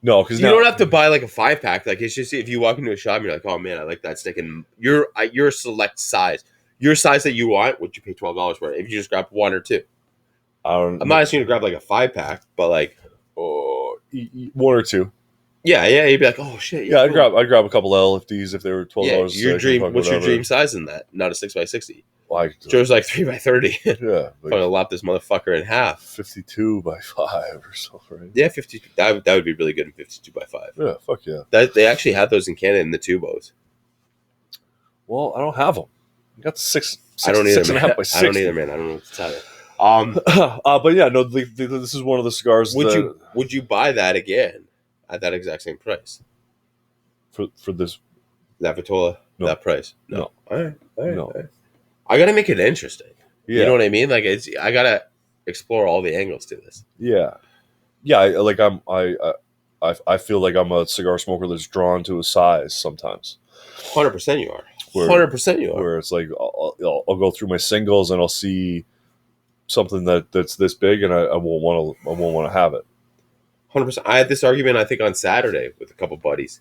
No, because you don't have to buy like a 5-pack. Like it's just if you walk into a shop, and you're like, oh man, I like that stick, and your select size, your size that you want, would you pay $12 for it? If you just grab one or two. I'm not asking you to grab like a 5-pack, but like one or two. Yeah, you'd be like, oh shit. Yeah, I'd grab a couple of LFDs if they were $12. Your dream. What's your dream size in that? Not a 6x60. Joe's like 3x30. Yeah, I'm gonna lop this motherfucker in half. 52 by 5 or so, right? Yeah, 50. That would be really good in 52 by 5. Yeah, fuck yeah. They actually had those in Canada in the tubos. Well, I don't have them. I got the 6. I don't either, 6.5 by 6. I don't either, man. I don't know what to tell you. But yeah, no. This is one of the cigars. Would you buy that again at that exact same price? For this, that Vitola, no. That price? No. All right. No. All right. I gotta make it interesting. Yeah. You know what I mean? Like I gotta explore all the angles to this. Yeah. I feel like I'm a cigar smoker that's drawn to a size sometimes. 100% you are. 100% you are. Where it's like I'll go through my singles and I'll see something that's this big and I won't want to have it. 100%. I had this argument I think on Saturday with a couple buddies.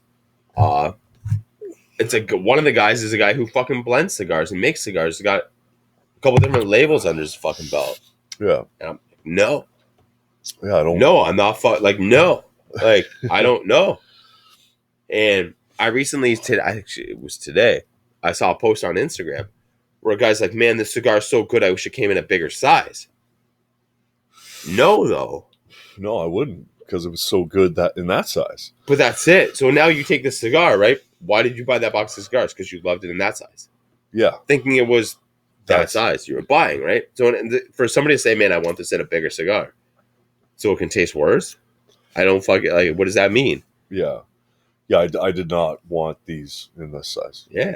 It's one of the guys is a guy who fucking blends cigars and makes cigars. He's got a couple different labels under his fucking belt. Yeah. And I'm like, no. Yeah, I don't. No, I'm not no. Like, I don't know. And I recently, it was today, I saw a post on Instagram where a guy's like, man, this cigar is so good, I wish it came in a bigger size. No, though. No, I wouldn't because it was so good that in that size. But that's it. So now you take the cigar, right? Why did you buy that box of cigars? Because you loved it in that size. Yeah. Thinking it was that size you were buying, right? So for somebody to say, man, I want this in a bigger cigar so it can taste worse, I don't fucking, like, what does that mean? Yeah. Yeah, I did not want these in this size. Yeah.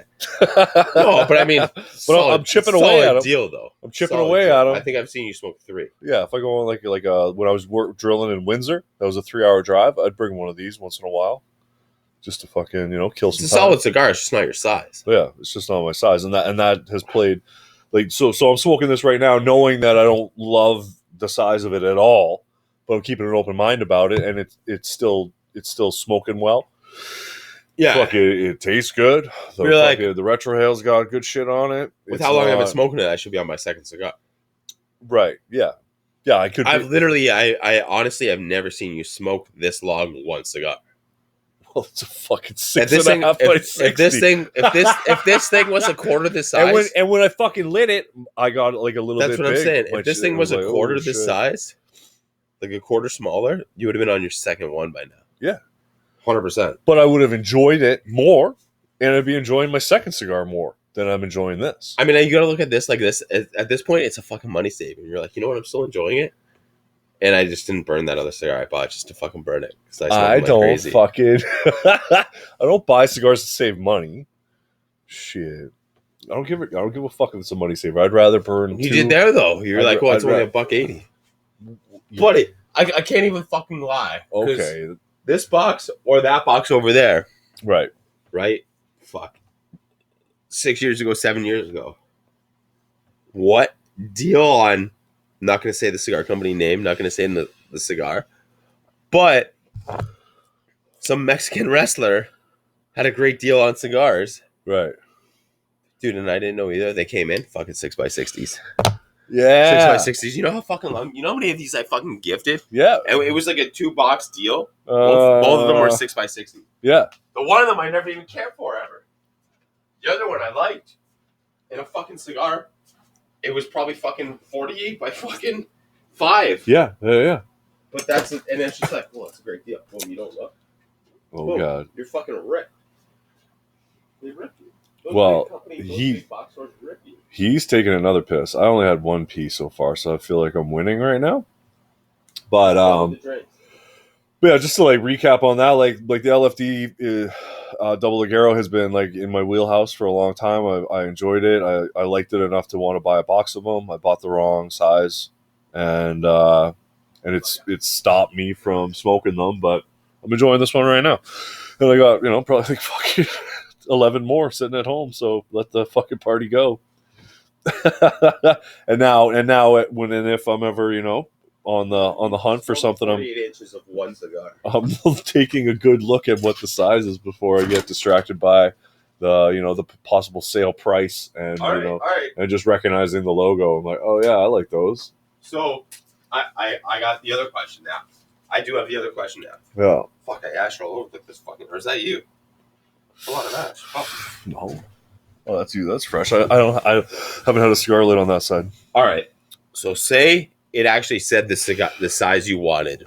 No, but I mean, I'm chipping away at them. Deal, though. I'm chipping away at them. I think I've seen you smoke 3. Yeah, if I go on like when I was drilling in Windsor, that was a 3-hour drive. I'd bring one of these once in a while, just to fucking kill some time. It's a solid cigar. It's just not your size. Yeah, it's just not my size, and that has played like so. So I'm smoking this right now, knowing that I don't love the size of it at all, but I'm keeping an open mind about it, and it's still smoking well. Yeah, fuck it tastes good. The retrohale's got good shit on it. With how long I've been smoking it, I should be on my second cigar. Right. Yeah. Yeah. I could. I honestly have never seen you smoke this long one cigar. Well, it's a fucking 6.5 by 60. If this thing was a quarter this size, and when I fucking lit it, I got like a little bit. That's what I'm saying. If this thing was a quarter this size, like a quarter smaller, you would have been on your second one by now. Yeah. 100%. But I would have enjoyed it more, and I'd be enjoying my second cigar more than I'm enjoying this. I mean, you got to look at this like this. At this point, it's a fucking money saving. You're like, you know what? I'm still enjoying it. And I just didn't burn that other cigar I bought just to fucking burn it. I don't fucking... I don't buy cigars to save money. Shit. I don't give a fuck if it's a money saver. I'd rather burn You did there, though. You're like, well, it's only $1.80. Buddy. I can't even fucking lie. Okay. This box or that box over there, Right. right? Fuck. 6 years ago, 7 years ago. What deal on? Not going to say the cigar company name. Not going to say the cigar, but some Mexican wrestler had a great deal on cigars, Right. dude. And I didn't know either. They came in fucking 6x60s. Yeah. 6x60s. You know how fucking long? You know how many of these I fucking gifted? Yeah. And it was like a 2-box deal. Both of them were 6x60. Yeah. The one of them I never even cared for ever. The other one I liked. In a fucking cigar. It was probably fucking 48 by fucking 5. Yeah. Yeah. But that's it. And it's just like, well, it's a great deal. Boom, you don't look. Oh, Boom, God. you're fucking ripped. They ripped you. Well, he's taking another piss. I only had one piece so far, so I feel like I'm winning right now. But yeah, just to like recap on that, like the LFD Double Ligero has been like in my wheelhouse for a long time. I enjoyed it. I liked it enough to want to buy a box of them. I bought the wrong size, and it's stopped me from smoking them. But I'm enjoying this one right now, and I got probably like fucking 11 more sitting at home. So let the fucking party go. and now when and if I'm ever on the hunt for something, 48 inches of one cigar. I'm taking a good look at what the size is before I get distracted by the possible sale price and all right. and just recognizing the logo. I'm like, oh yeah, I like those. So I got the other question now. I do have the other question now. Yeah. Fuck, I ashed all over this fucking. Or is that you? A lot of ash. Oh. No. Oh, that's you. That's fresh. I haven't had a cigar lit on that side. All right. So say it actually said the size you wanted,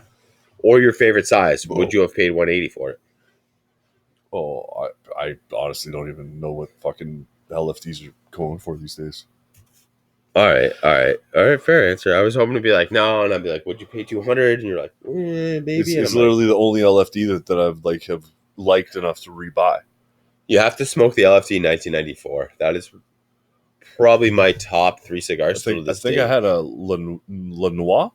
or your favorite size. Would you have paid $180 for it? Oh, I honestly don't even know what fucking LFDs are going for these days. All right. Fair answer. I was hoping to be like, no, and I'd be like, would you pay $200? And you're like, maybe. It's literally the only LFD that I've have liked enough to rebuy. You have to smoke the LFD 1994. That is probably my top 3 cigars. I think I had a Lenoir,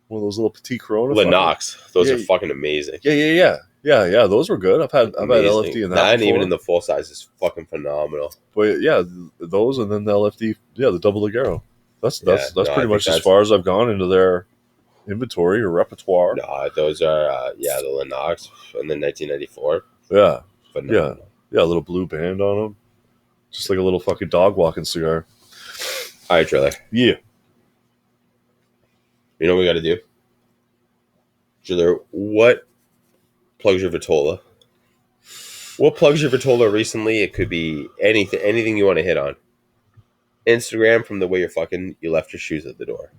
one of those little Petit Corona. Lennox. Those are fucking amazing. Yeah. Those were good. I've had LFD in that. And even in the full size is fucking phenomenal. But yeah, those and then the LFD. Yeah, the Double Ligero. That's pretty much as far as I've gone into their inventory or repertoire. No, those are the Lennox and then 1994. Yeah, phenomenal. Yeah, a little blue band on them. Just like a little fucking dog walking cigar. All right, Trailer. Yeah. You know what we got to do? Trailer, what plugs your Vitola? What plugs your Vitola recently? It could be anything you want to hit on. Instagram from the way you left your shoes at the door.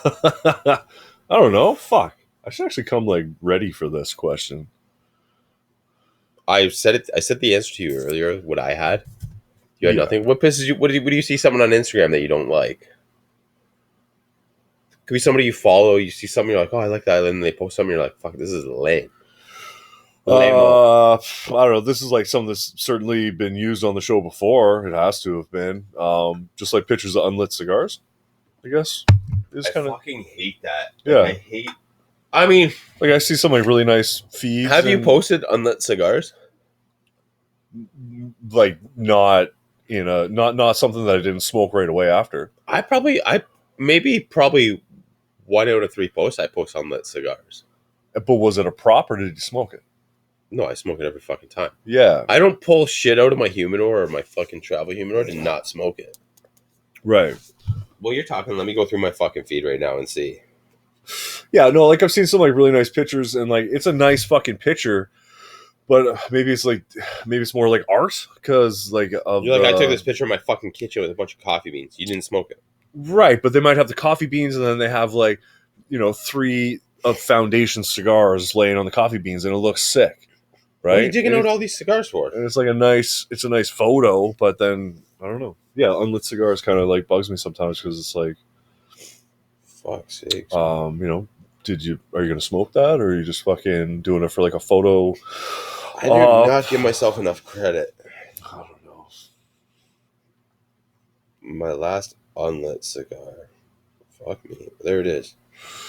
I don't know. Fuck. I should actually come like ready for this question. I said the answer to you earlier. What I had. You had nothing. What pisses you? What do you see someone on Instagram that you don't like? Could be somebody you follow. You see something, you're like, oh, I like that, and then they post something, you're like, fuck, this is lame. I don't know. This is like something that's certainly been used on the show before. It has to have been. Just like pictures of unlit cigars, I guess. I fucking hate that. Yeah. I mean, like I see some like really nice feeds. Have you posted unlit cigars? Like not something that I didn't smoke right away after. Probably 1 out of 3 posts I post unlit cigars. But was it a prop or did you smoke it? No, I smoke it every fucking time. Yeah. I don't pull shit out of my humidor or my fucking travel humidor to not smoke it. Right. Well, you're talking. Let me go through my fucking feed right now and see. Yeah, no, like I've seen some like really nice pictures and like it's a nice fucking picture, but maybe it's more like art because like you're like I took this picture of my fucking kitchen with a bunch of coffee beans. You didn't smoke it, right? But they might have the coffee beans and then they have like 3 of Foundation cigars laying on the coffee beans and it looks sick, right? What are you digging out all these cigars for? And it's like a nice photo, but then I don't know. Yeah, unlit cigars kind of like bugs me sometimes because it's like. Fuck's sake. Are you gonna smoke that or are you just fucking doing it for like a photo? I do not give myself enough credit. I don't know. My last Unlit cigar. Fuck me. There it is.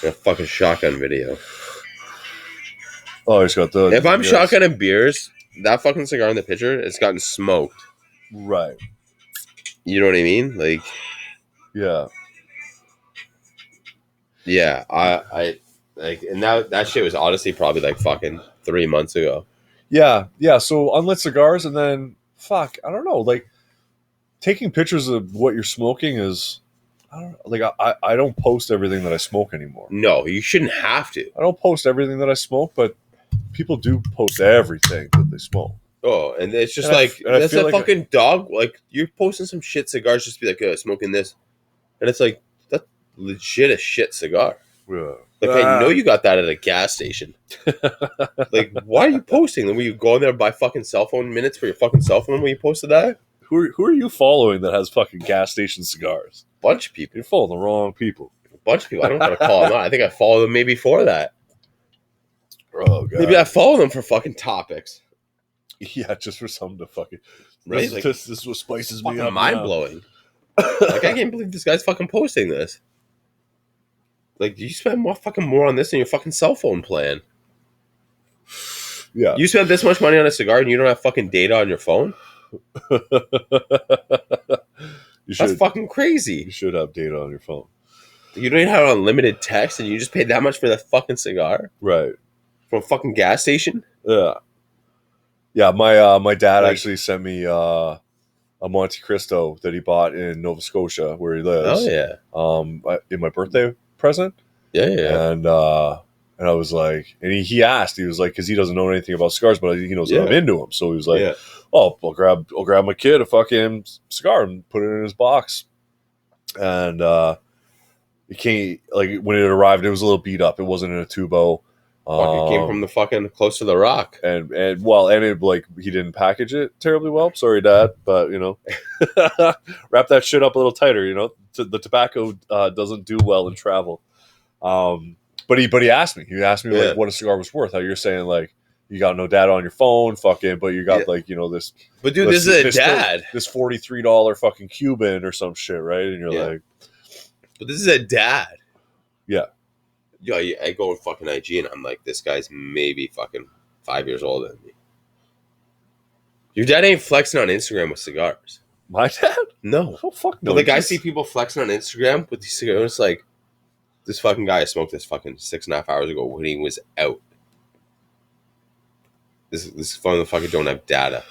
A fucking shotgun video. Oh, he's got the. If I'm Yes. shotgunning beers, that fucking cigar in the picture, it's gotten smoked. Right. You know what I mean? Like, Yeah. yeah, I like, and that shit was honestly probably like fucking 3 months ago. Yeah. Yeah. So unlit cigars, and then fuck, I don't know. Like taking pictures of what you're smoking is. I don't like. I don't post everything that I smoke anymore. No, you shouldn't have to. I don't post everything that I smoke, but people do post everything that they smoke. Oh, and it's just And like, I that's feel a like fucking dog. Like, you're posting some shit cigars just to be like, smoking this. And it's like, that's legit a shit cigar. yeah. Like, I know you got that at a gas station. Like, why are you posting them? Were you going there to buy fucking cell phone minutes for your fucking cell phone when you posted that? Who are you following that has fucking gas station cigars? Bunch of people. You're following the wrong people. A bunch of people. I don't want to call them out. I think I follow them maybe for that. Oh god. Maybe I follow them for fucking topics. Yeah, just for something to fucking. Right? This is what spices me Fucking up. mind blowing. Like, I can't believe this guy's fucking posting this. Like, you spend more on this than your fucking cell phone plan. Yeah. You spend this much money on a cigar and you don't have fucking data on your phone? That's fucking crazy. You should have data on your phone. You don't even have unlimited text and you just paid that much for that fucking cigar? Right. From a fucking gas station? Yeah. Yeah, my dad Like- actually sent me a Monte Cristo that he bought in Nova Scotia where he lives. Oh, yeah. In my birthday present. Yeah. And I was like, and he asked, he was like, because he doesn't know anything about cigars, but he knows that I'm into them. So he was like, Yeah. oh, I'll grab my kid a fucking cigar and put it in his box. And it came, like, when it arrived, it was a little beat up. It wasn't in a tubo. Fucking came from the fucking close to the rock. And it, like, he didn't package it terribly well. Sorry, Dad, but wrap that shit up a little tighter. The tobacco doesn't do well in travel. But he asked me. He asked me like what a cigar was worth. How you're saying like you got no data on your phone, fucking, but you got like this. But dude, this is a dad. This $43 fucking Cuban or some shit, right? And you're like, but this is a dad. Yeah. Yo, I go on fucking IG and I'm like, this guy's maybe fucking 5 years older than me. Your dad ain't flexing on Instagram with cigars. My dad? No. Oh fuck no. But like I see people flexing on Instagram with these cigars, like this fucking guy smoked this fucking 6.5 hours ago when he was out. This phone the fucking don't have data.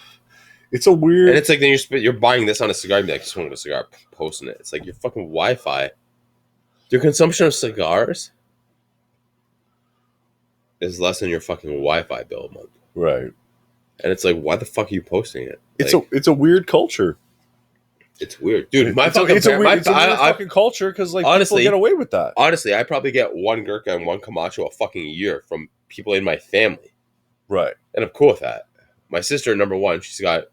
It's a weird. And it's like then you're buying this on a cigar and be like, just wanted a cigar, posting it. It's like your fucking Wi-Fi. Your consumption of cigars is less than your fucking Wi-Fi bill a month. Right. And it's like, why the fuck are you posting it? It's a weird culture. It's weird, dude. It's a weird fucking culture because like honestly, people get away with that. Honestly, I probably get one Gurkha and one Camacho a fucking year from people in my family. Right. And I'm cool with that. My sister, number one, she's got,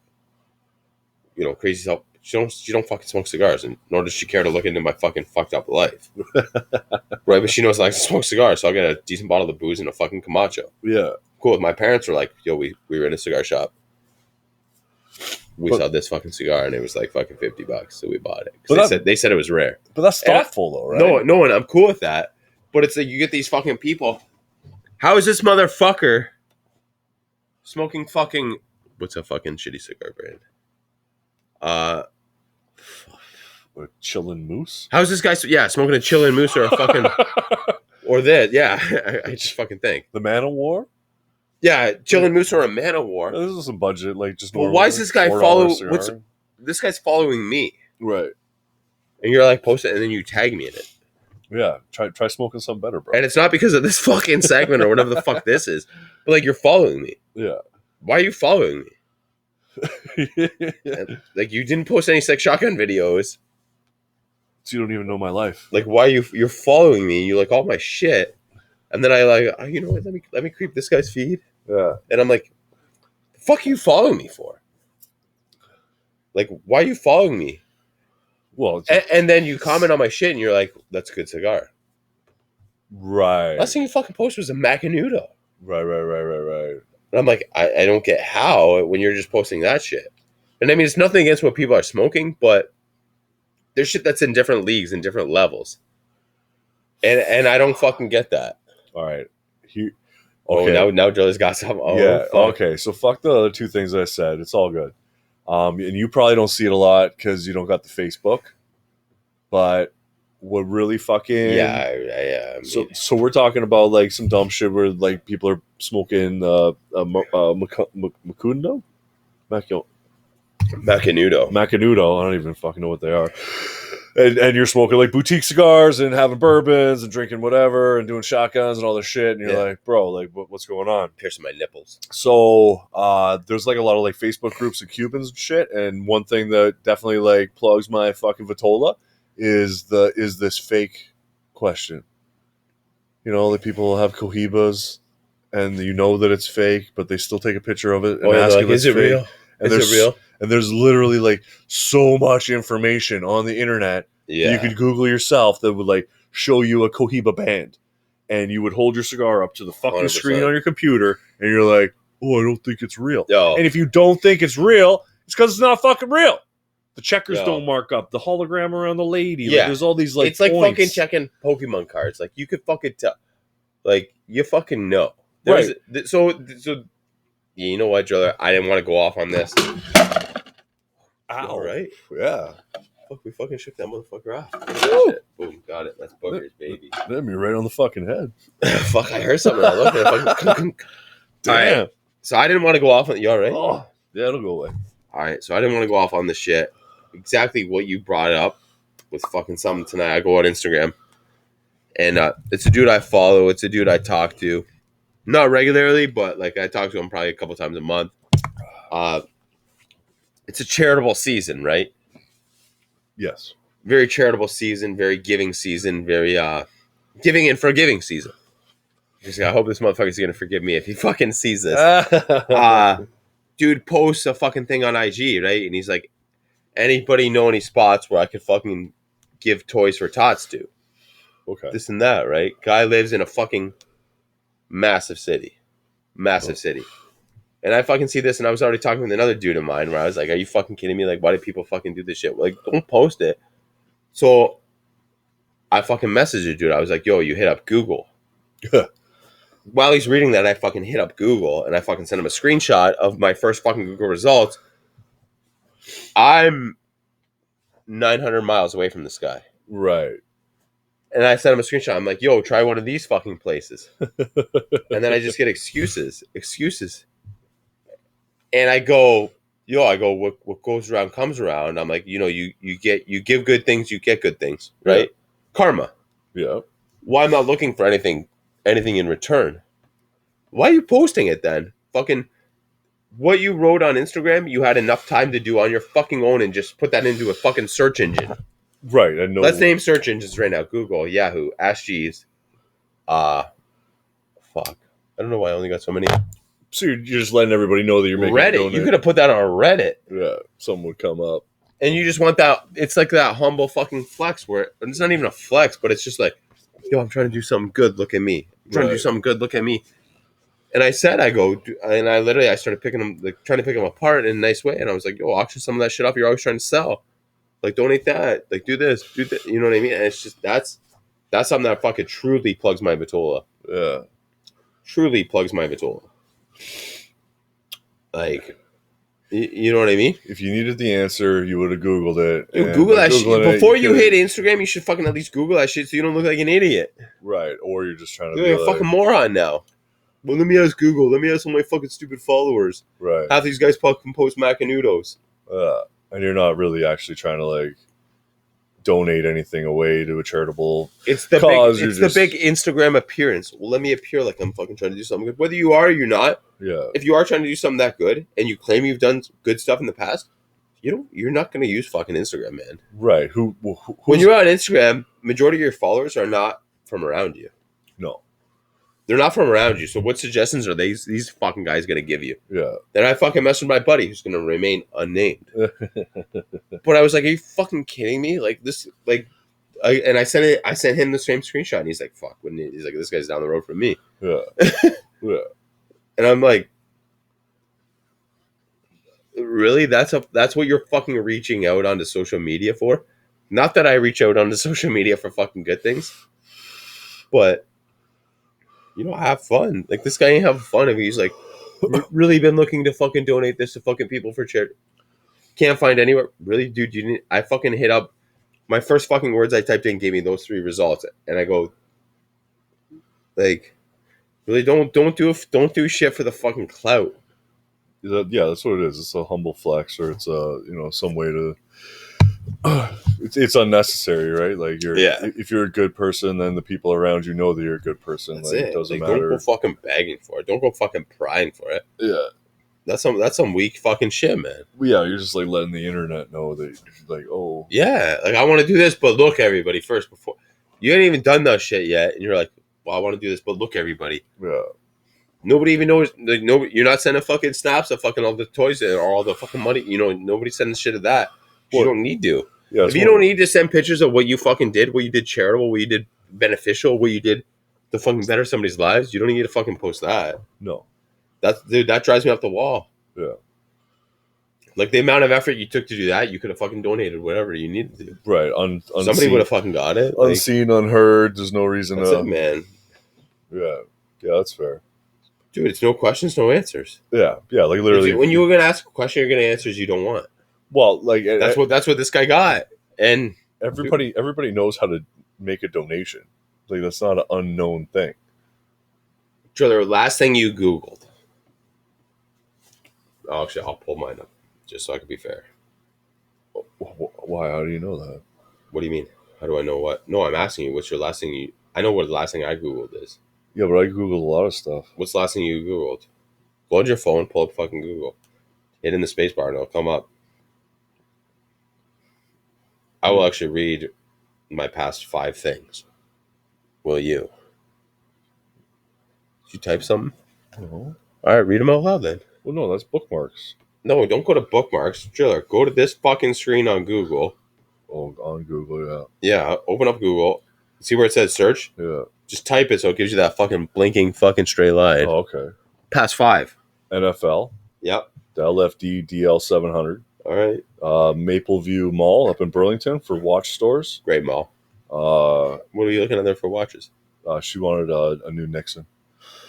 crazy self. She don't fucking smoke cigars, and nor does she care to look into my fucking fucked up life. Right, but she knows I like to smoke cigars, so I'll get a decent bottle of booze and a fucking Camacho. Yeah. Cool. My parents were like, yo, we were in a cigar shop. We saw this fucking cigar and it was like fucking $50, so we bought it. They said it was rare. But that's thoughtful though, right? No, and I'm cool with that. But it's like you get these fucking people. How is this motherfucker smoking fucking what's a fucking shitty cigar brand? A Chillin' Moose? How is this guy smoking a Chillin' Moose or a fucking or that? Yeah, I just fucking think. The Man of War? Yeah, Chillin' Moose or a Man of War. This is some budget, like just. Well, why is this guy this guy's following me, right? And you're like posting, and then you tag me in it. Yeah, try smoking something better, bro. And it's not because of this fucking segment or whatever the fuck this is, but like you're following me. Yeah. Why are you following me? And, like you didn't post any sex shotgun videos. So you don't even know my life. Like why you're following me? You like all my shit, and then I like you know what? Let me creep this guy's feed. Yeah. And I'm like, the fuck are you following me for? Like, why are you following me? Well, and then you comment on my shit and you're like, that's a good cigar. Right. Last thing you fucking posted was a Macanudo. Right. And I'm like, I don't get how when you're just posting that shit. And I mean, it's nothing against what people are smoking, but There's shit that's in different leagues and different levels. And I don't fucking get that. All right. Okay. Oh, now Joe's got some. Oh, yeah. fuck. Okay. So fuck the other two things that I said. It's all good. And you probably don't see it a lot because you don't got the Facebook. But what really fucking Yeah. I mean, so we're talking about like some dumb shit where like people are smoking Macundo? Macanudo. Macanudo. I don't even fucking know what they are. And you're smoking like boutique cigars and having bourbons and drinking whatever and doing shotguns and all this shit. And you're like, bro, like what's going on? Piercing my nipples. So there's like a lot of like Facebook groups of Cubans and shit. And one thing that definitely like plugs my fucking Vitola is this fake question. You know, like people have cohibas and you know that it's fake, but they still take a picture of it and ask if it's is it fake. real? And Is it real? And there's literally like so much information on the internet that you could Google yourself that would like show you a Cohiba band. And you would hold your cigar up to the fucking 100%. screen on your computer and you're like, oh, I don't think it's real. Yo. And if you don't think it's real, it's because it's not fucking real. The checkers Yo. don't mark up. The hologram around the lady. Yeah. Like, there's all these like it's like points. fucking checking Pokemon cards. Like you could fucking tell. Like you fucking know. Right. So you know what, Joe? I didn't want to go off on this. Ow. All right. Yeah. Fuck, we fucking shook that motherfucker off. Boom, got it. That's boogers, baby. Damn, you're right on the fucking head. Fuck, I heard something. I looked at it. Damn. Right. So I didn't want to go off on you. All right. Oh, yeah, it'll go away. All right. So I didn't want to go off on this shit. Exactly what you brought up with fucking something tonight. I go on Instagram, and it's a dude I follow. It's a dude I talk to, not regularly, but like I talk to him probably a couple times a month. It's a charitable season, right? Yes. Very charitable season, very giving season, very giving and forgiving season. I hope this motherfucker's gonna forgive me if he fucking sees this. Dude posts a fucking thing on IG, right? And he's like, anybody know any spots where I could fucking give toys for tots to? Okay. This and that, right? Guy lives in a fucking massive city. City. And I fucking see this, and I was already talking with another dude of mine where I was like, are you fucking kidding me? Like, why do people fucking do this shit? Like, don't post it. So I fucking messaged a dude. I was like, yo, you hit up Google. While he's reading that, I fucking hit up Google, and I fucking sent him a screenshot of my first fucking Google results. I'm 900 miles away from this guy. Right. And I sent him a screenshot. I'm like, yo, try one of these fucking places. And then I just get excuses. And I go, what goes around comes around. I'm like, you give good things, you get good things, right? Yeah. Karma. Yeah. Why I'm not looking for anything in return. Why are you posting it then? Fucking what you wrote on Instagram, you had enough time to do on your fucking own and just put that into a fucking search engine. Right. I know. Let's name search engines right now. Google, Yahoo, Ask Jeeves. Fuck. I don't know why I only got so many. So you're just letting everybody know that you're making Reddit. You could have put that on Reddit. Yeah. Something would come up. And you just want that. It's like that humble fucking flex where it's not even a flex, but it's just like, yo, I'm trying to do something good. Look at me. I'm trying to do something good. Look at me. And I said, I started picking them, like trying to pick them apart in a nice way. And I was like, yo, auction some of that shit off. You're always trying to sell. Like, donate that. Like, do this. Do that. You know what I mean? And it's just, that's something that fucking truly plugs my Vitola. Yeah. Truly plugs my Vitola. Like, you know what I mean? If you needed the answer, you would have Googled it. Google that shit. Before you hit Instagram, you should fucking at least Google that shit so you don't look like an idiot. Right. Or you're just trying to be like a fucking moron now. Well, let me ask Google. Let me ask all my fucking stupid followers. Right. Half these guys fucking post Macanudos. And you're not really actually trying to, like, donate anything away to a charitable cause. It's the big Instagram appearance. Well, let me appear like I'm fucking trying to do something good. Whether you are or you're not. Yeah. If you are trying to do something that good and you claim you've done good stuff in the past, you're not going to use fucking Instagram, man. Right. When you're on Instagram, majority of your followers are not from around you. No. They're not from around you. So what suggestions are these fucking guys going to give you? Yeah. Then I fucking messed with my buddy who's going to remain unnamed. But I was like, are you fucking kidding me? Like this, like, I sent him the same screenshot and he's like, fuck. He's like, this guy's down the road from me. Yeah. Yeah. And I'm like, really? That's what you're fucking reaching out onto social media for? Not that I reach out onto social media for fucking good things, but have fun. Like this guy ain't having fun if he's like really been looking to fucking donate this to fucking people for charity. Can't find anywhere. Really, dude, you didn't. I fucking hit up my first fucking words I typed in gave me those 3 results, and I go like, really don't do shit for the fucking clout. Yeah, that's what it is. It's a humble flex, or it's a some way to. It's unnecessary, right? Like if you're a good person, then the people around you know that you're a good person. That's like it. It doesn't like, matter. Don't go fucking begging for it. Don't go fucking prying for it. Yeah. That's some weak fucking shit, man. Yeah, you're just like letting the internet know that like, oh yeah, like I want to do this, but look, everybody, first before you ain't even done that shit yet, and you're like, well, I want to do this, but look, everybody. Yeah. Nobody even knows. Like, nobody, you're not sending fucking snaps of fucking all the toys or all the fucking money. Nobody's sending shit of that. You don't need to. Yeah, if you don't need to send pictures of what you fucking did, what you did charitable, what you did beneficial, what you did to fucking better somebody's lives, you don't need to fucking post that. No. That drives me off the wall. Yeah. Like the amount of effort you took to do that, you could have fucking donated whatever you needed to. Right. Somebody would have fucking got it. Unseen, unheard. There's no reason that's it, man. Yeah. Yeah, that's fair. Dude, it's no questions, no answers. Yeah. Yeah, like literally. When you were going to ask a question, you're going to answers you don't want. Well, like that's what this guy got. And everybody knows how to make a donation. Like that's not an unknown thing. Driller, last thing you Googled. Oh, actually, I'll pull mine up just so I can be fair. Why? How do you know that? What do you mean? How do I know what? No, I'm asking you. What's your last thing you? I know what the last thing I Googled is. Yeah, but I Googled a lot of stuff. What's the last thing you Googled? Load your phone, pull up fucking Google. Hit in the space bar and it'll come up. I will actually read my past 5 things. Will you? Did you type something? No. All right, read them out loud then. Well, no, that's bookmarks. No, don't go to bookmarks. Driller, go to this fucking screen on Google. Oh, on Google, yeah. Yeah, open up Google. See where it says search? Yeah. Just type it so it gives you that fucking blinking fucking straight line. Oh, okay. Past 5. NFL. Yep. The LFD DL700. All right. Mapleview Mall up in Burlington for watch stores. Great mall. What are you looking at there for watches? She wanted a new Nixon.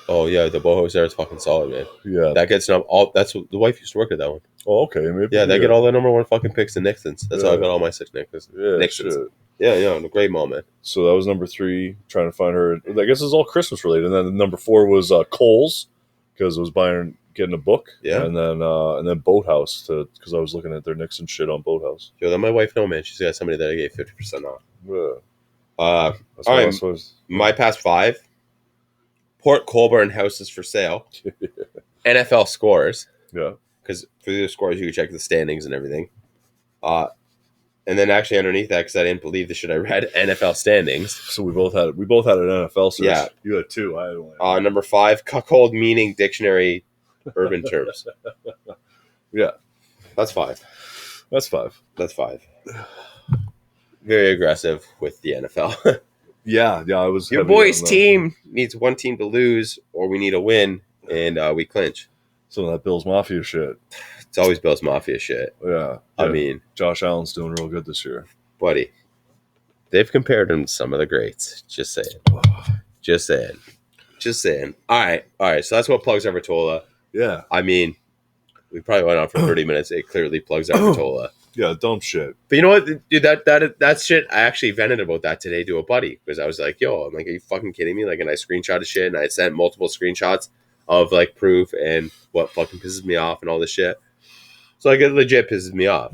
Oh yeah, the bohos there is fucking solid, man. Yeah, that gets all. That's what the wife used to work at that one. Oh, okay. Maybe. Yeah, they get all the number 1 fucking picks and Nixons. That's how I got all my 6 Nixons. Yeah, Nixons. Shit. Yeah, the great mall, man. So that was number 3. Trying to find her. I guess it's all Christmas related. And then number 4 was Kohl's because I was getting a book. Yeah, and then Boathouse because I was looking at their Nixon shit on Boathouse. Yo, that my wife know, man. She's got somebody that I gave 50% off. Yeah. All right, my past 5. Port Colborne houses for sale. NFL scores. Yeah. Because through the scores, you can check the standings and everything. And then actually underneath that, because I didn't believe the shit I read, NFL standings. So we both had an NFL search. Yeah. You had 2. I had 1. Number 5, cuckold meaning dictionary urban terms. Yeah. That's 5. That's 5. That's 5. Very aggressive with the NFL. Yeah, I was. Your boys' team needs 1 team to lose, or we need a win, and we clinch. Some of that Bills Mafia shit. It's always Bills Mafia shit. Yeah. I mean, Josh Allen's doing real good this year. Buddy, they've compared him to some of the greats. Just saying. Just saying. All right. So that's what plugs Evertola. Yeah. I mean, we probably went on for 30 minutes. It clearly plugs Evertola. Yeah, dumb shit. But you know what, dude? That shit. I actually vented about that today to a buddy because I was like, "Yo, I'm like, are you fucking kidding me?" Like, and I screenshotted shit, and I sent multiple screenshots of like proof and what fucking pisses me off and all this shit. So like, it legit pisses me off.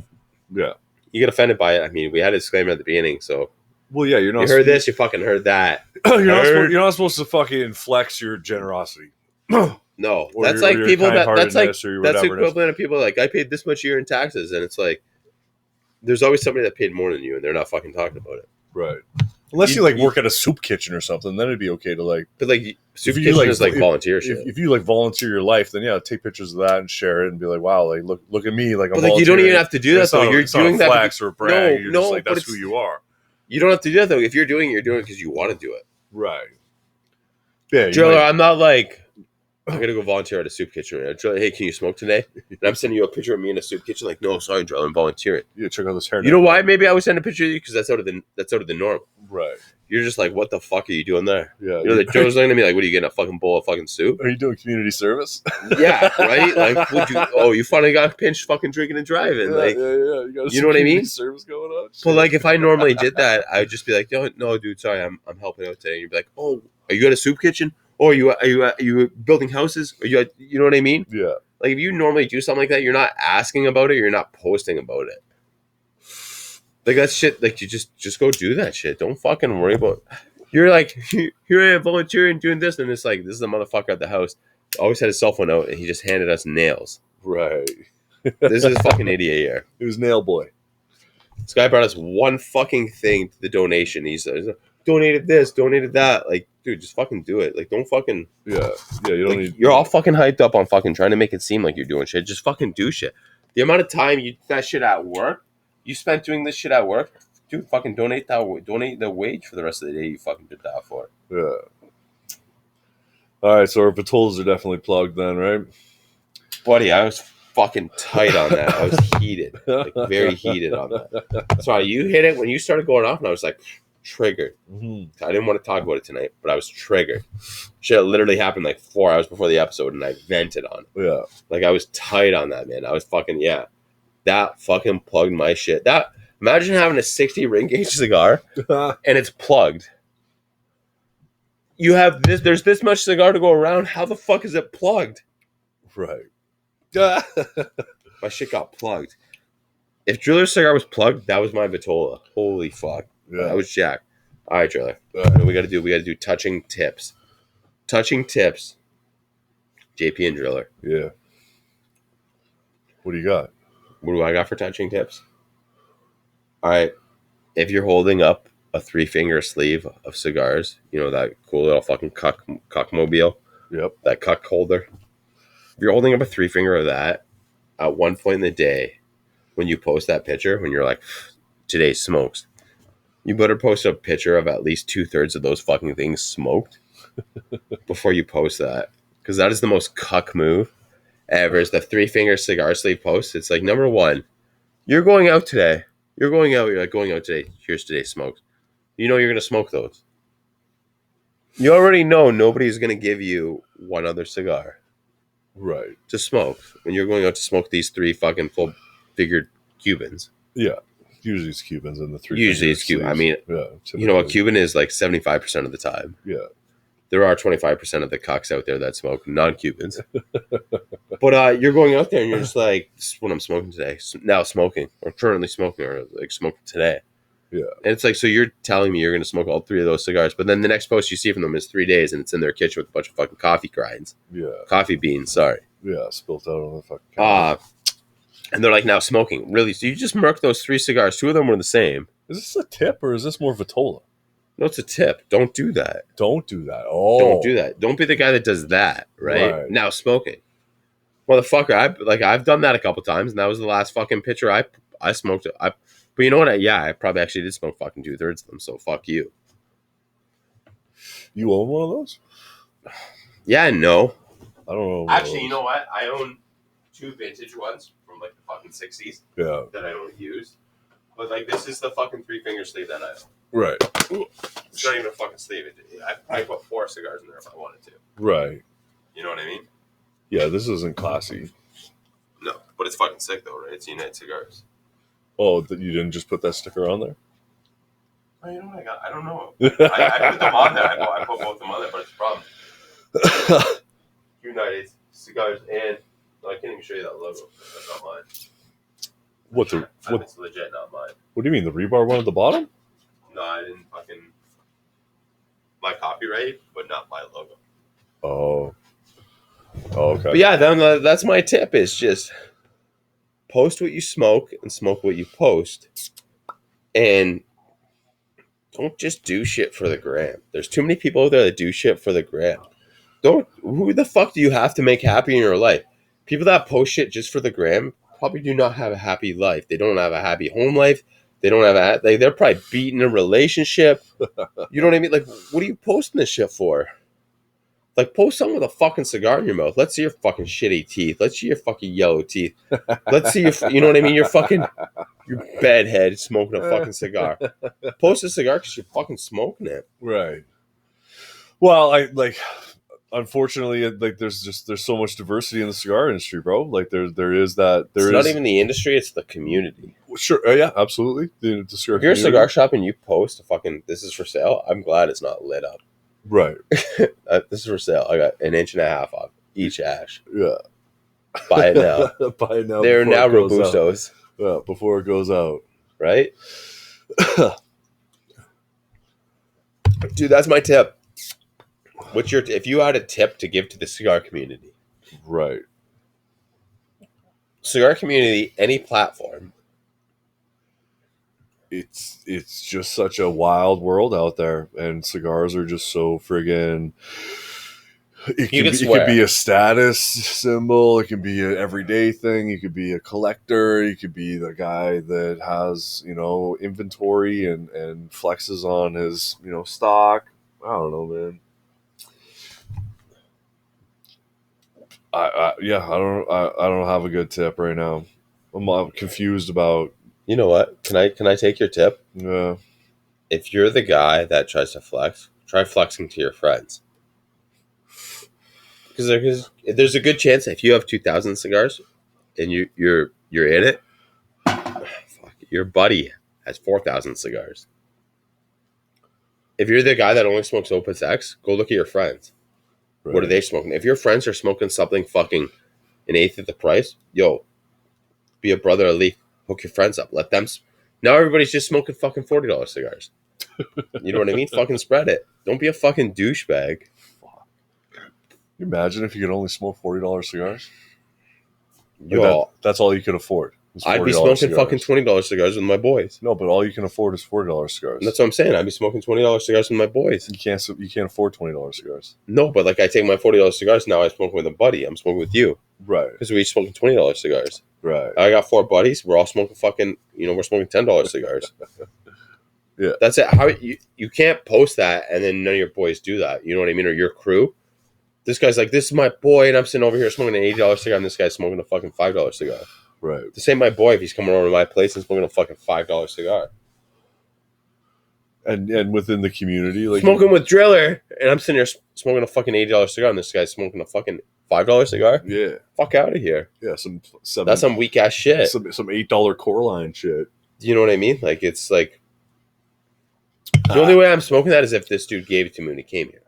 Yeah, you get offended by it. I mean, we had a disclaimer at the beginning, so. Well, yeah, you're not. You heard this, you fucking heard that. You're not supposed to fucking flex your generosity. No, that's like people that's the equivalent of people like I paid this much a year in taxes, and it's like. There's always somebody that paid more than you, and they're not fucking talking about it. Right. Unless you work at a soup kitchen or something, then it'd be okay to like. But like soup kitchen is like volunteer shit. If you like volunteer your life, then yeah, take pictures of that and share it and be like, wow, like look at me, like I'm. But like you don't even have to do that though. You're doing that flex or brag. You're no, just like that's who you are. You don't have to do that though. If you're doing it because you want to do it. Right. Yeah, Driller, I'm not like I gotta go volunteer at a soup kitchen. And Driller, hey, can you smoke today? And I'm sending you a picture of me in a soup kitchen. Like, no, sorry, Driller, I'm volunteering. Yeah, check out this hair. You know why? Maybe I would send a picture of you because that's out of the norm. Right. You're just like, what the fuck are you doing there? Yeah. You know, that Joe's looking at me like, what are you getting, a fucking bowl of fucking soup? Are you doing community service? Yeah, right? Like, would you? Oh, you finally got pinched fucking drinking and driving. Yeah, like, yeah. You got you know what I mean? Service going on. But like, if I normally did that, I would just be like, no, dude, sorry, I'm helping out today. And you'd be like, oh, are you at a soup kitchen? Oh, are you building houses? Are you know what I mean? Yeah. Like, if you normally do something like that, you're not asking about it. You're not posting about it. Like, that shit. Like, you just go do that shit. Don't fucking worry about. You're like, here I am volunteering doing this, and it's like, this is the motherfucker at the house. Always had his cell phone out, and he just handed us nails. Right. This is fucking idiot here. It was Nail Boy. This guy brought us one fucking thing to the donation. He said, donated this, donated that. Like, dude, just fucking do it. Like, don't fucking. Yeah. You don't need. You're all fucking hyped up on fucking trying to make it seem like you're doing shit. Just fucking do shit. The amount of time that shit at work, you spent doing this shit at work, dude, fucking donate the wage for the rest of the day you fucking did that for. Yeah. All right, so our Vitolas are definitely plugged then, right? Buddy, I was fucking tight on that. I was heated. Like, very heated on that. So you hit it when you started going off, and I was like, triggered. Mm-hmm. I didn't want to talk about it tonight, but I was triggered. Shit literally happened like 4 hours before the episode, and I vented on it. Yeah. Like, I was tight on that, man. I was fucking, yeah. That fucking plugged my shit. Imagine having a 60 ring gauge cigar, and it's plugged. You have this, there's this much cigar to go around. How the fuck is it plugged? Right. My shit got plugged. If Driller's cigar was plugged, that was my Vitola. Holy fuck. Yeah. That was Jack. All right, Driller. Right. What we got to do touching tips. Touching tips. JP and Driller. Yeah. What do you got? What do I got for touching tips? All right. If you're holding up a 3-finger sleeve of cigars, you know, that cool little fucking cuck mobile. Yep. That cuck holder. If you're holding up a 3-finger of that, at one point in the day, when you post that picture, when you're like, today smokes, you better post a picture of at least 2/3 of those fucking things smoked before you post that. Because that is the most cuck move ever, is the 3-finger cigar sleeve post. It's like, number one, you're going out today. You're like, going out today. Here's today's smokes. You know you're going to smoke those. You already know nobody's going to give you one other cigar. Right. To smoke. When you're going out to smoke these 3 fucking full-figured Cubans. Yeah. Usually it's Cubans in the 3. Usually it's Cuban. I mean, you know, a Cuban is like 75% of the time. Yeah. There are 25% of the cocks out there that smoke, non-Cubans. But you're going out there and you're just like, this is what I'm smoking today. Now smoking, or currently smoking, or like smoking today. Yeah. And it's like, so you're telling me you're going to smoke all 3 of those cigars, but then the next post you see from them is 3 days and it's in their kitchen with a bunch of fucking coffee grinds. Yeah. Coffee beans, sorry. Yeah, spilt out on the fucking and they're like, now smoking. Really? So you just murked those 3 cigars. 2 of them were the same. Is this a tip or is this more Vitola? No, it's a tip. Don't do that. Don't do that. Oh. Don't do that. Don't be the guy that does that, right? Now smoking. Motherfucker, I've done that a couple times, and that was the last fucking picture I smoked. But you know what? I probably actually did smoke fucking 2/3 of them, so fuck you. You own one of those? Yeah and no. I don't know. Actually, you know what? I own 2 vintage ones from like the fucking 60s. Yeah. That I don't use. But like, this is the fucking 3-finger sleeve that I own. Right. It's not even a fucking sleeve. I put 4 cigars in there if I wanted to. Right. You know what I mean? Yeah, this isn't classy. No, but it's fucking sick though, right? It's United Cigars. Oh, you didn't just put that sticker on there? Oh, you know what I got? I don't know. I put them on there. I put both of them on there, but it's a problem. United Cigars, and I can't even show you that logo. That's not mine. It's legit not mine. What do you mean, the rebar one at the bottom? No, I didn't fucking. My copyright, but not my logo. Oh. Oh, okay. But yeah, then that's my tip, is just post what you smoke and smoke what you post. And don't just do shit for the gram. There's too many people out there that do shit for the gram. Who the fuck do you have to make happy in your life? People that post shit just for the gram probably do not have a happy life. They don't have a happy home life. They don't have they're probably beating a relationship. You know what I mean? Like, what are you posting this shit for? Like, post something with a fucking cigar in your mouth. Let's see your fucking shitty teeth. Let's see your fucking yellow teeth. Let's see your, you know what I mean? Your bedhead smoking a fucking cigar. Post a cigar because you're fucking smoking it. Right. Well, I like. Unfortunately, like there's so much diversity in the cigar industry, bro. Like there is that. It's not even the industry; it's the community. Sure. Yeah, absolutely. The cigar If you're a community. cigar shop and you post a fucking "this is for sale," I'm glad it's not lit up. Right. This is for sale. I got 1.5 inches off each ash. Yeah. Buy it now. Buy it now. They're before now it goes out. Robustos. Yeah, before it goes out. Right? Dude, that's my tip. What's your if you had a tip to give to the cigar community? Right. Cigar community, any platform. It's just such a wild world out there, and cigars are just so friggin'. It could be a status symbol. It can be an everyday thing. You could be a collector. You could be the guy that has, inventory and flexes on his, stock. I don't know, man. I don't have a good tip right now. I'm confused about. You know what? Can I take your tip? Yeah. If you're the guy that tries to flex, try flexing to your friends. Because there's a good chance if you have 2,000 cigars and you're in it, your buddy has 4,000 cigars. If you're the guy that only smokes Opus X, go look at your friends. Right. What are they smoking? If your friends are smoking something fucking 1/8 of the price, yo, be a brother of Leaf. Hook your friends up. Let them. Now everybody's just smoking fucking $40 cigars. You know what I mean? Fucking spread it. Don't be a fucking douchebag. Can you imagine if you could only smoke $40 cigars? Yo, that's all you could afford. I'd be smoking cigars. Fucking $20 cigars with my boys. No, but all you can afford is $40 cigars. And that's what I'm saying. I'd be smoking $20 cigars with my boys. You can't afford $20 cigars. No, but like I take my $40 cigars now. I smoke with a buddy. I'm smoking with you, right? Because we each smoking $20 cigars. Right. I got 4 buddies. We're all smoking fucking. We're smoking $10 cigars. Yeah, that's it. How you can't post that and then none of your boys do that. You know what I mean? Or your crew. This guy's like, this is my boy, and I'm sitting over here smoking an $80 cigar, and this guy's smoking a fucking $5 cigar. Right. This ain't my boy if he's coming over to my place and smoking a fucking $5 cigar. And within the community, like smoking with Driller, and I'm sitting here smoking a fucking $80 cigar, and this guy's smoking a fucking $5 cigar. Yeah. Fuck out of here. Yeah, that's some weak ass shit. Some $8 core line shit. You know what I mean? Like it's like the only way I'm smoking that is if this dude gave it to me when he came here.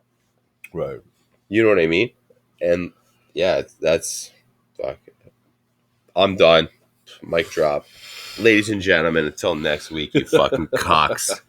Right. You know what I mean? And yeah, that's fuck. I'm done. Mic drop. Ladies and gentlemen, until next week, you fucking cocks.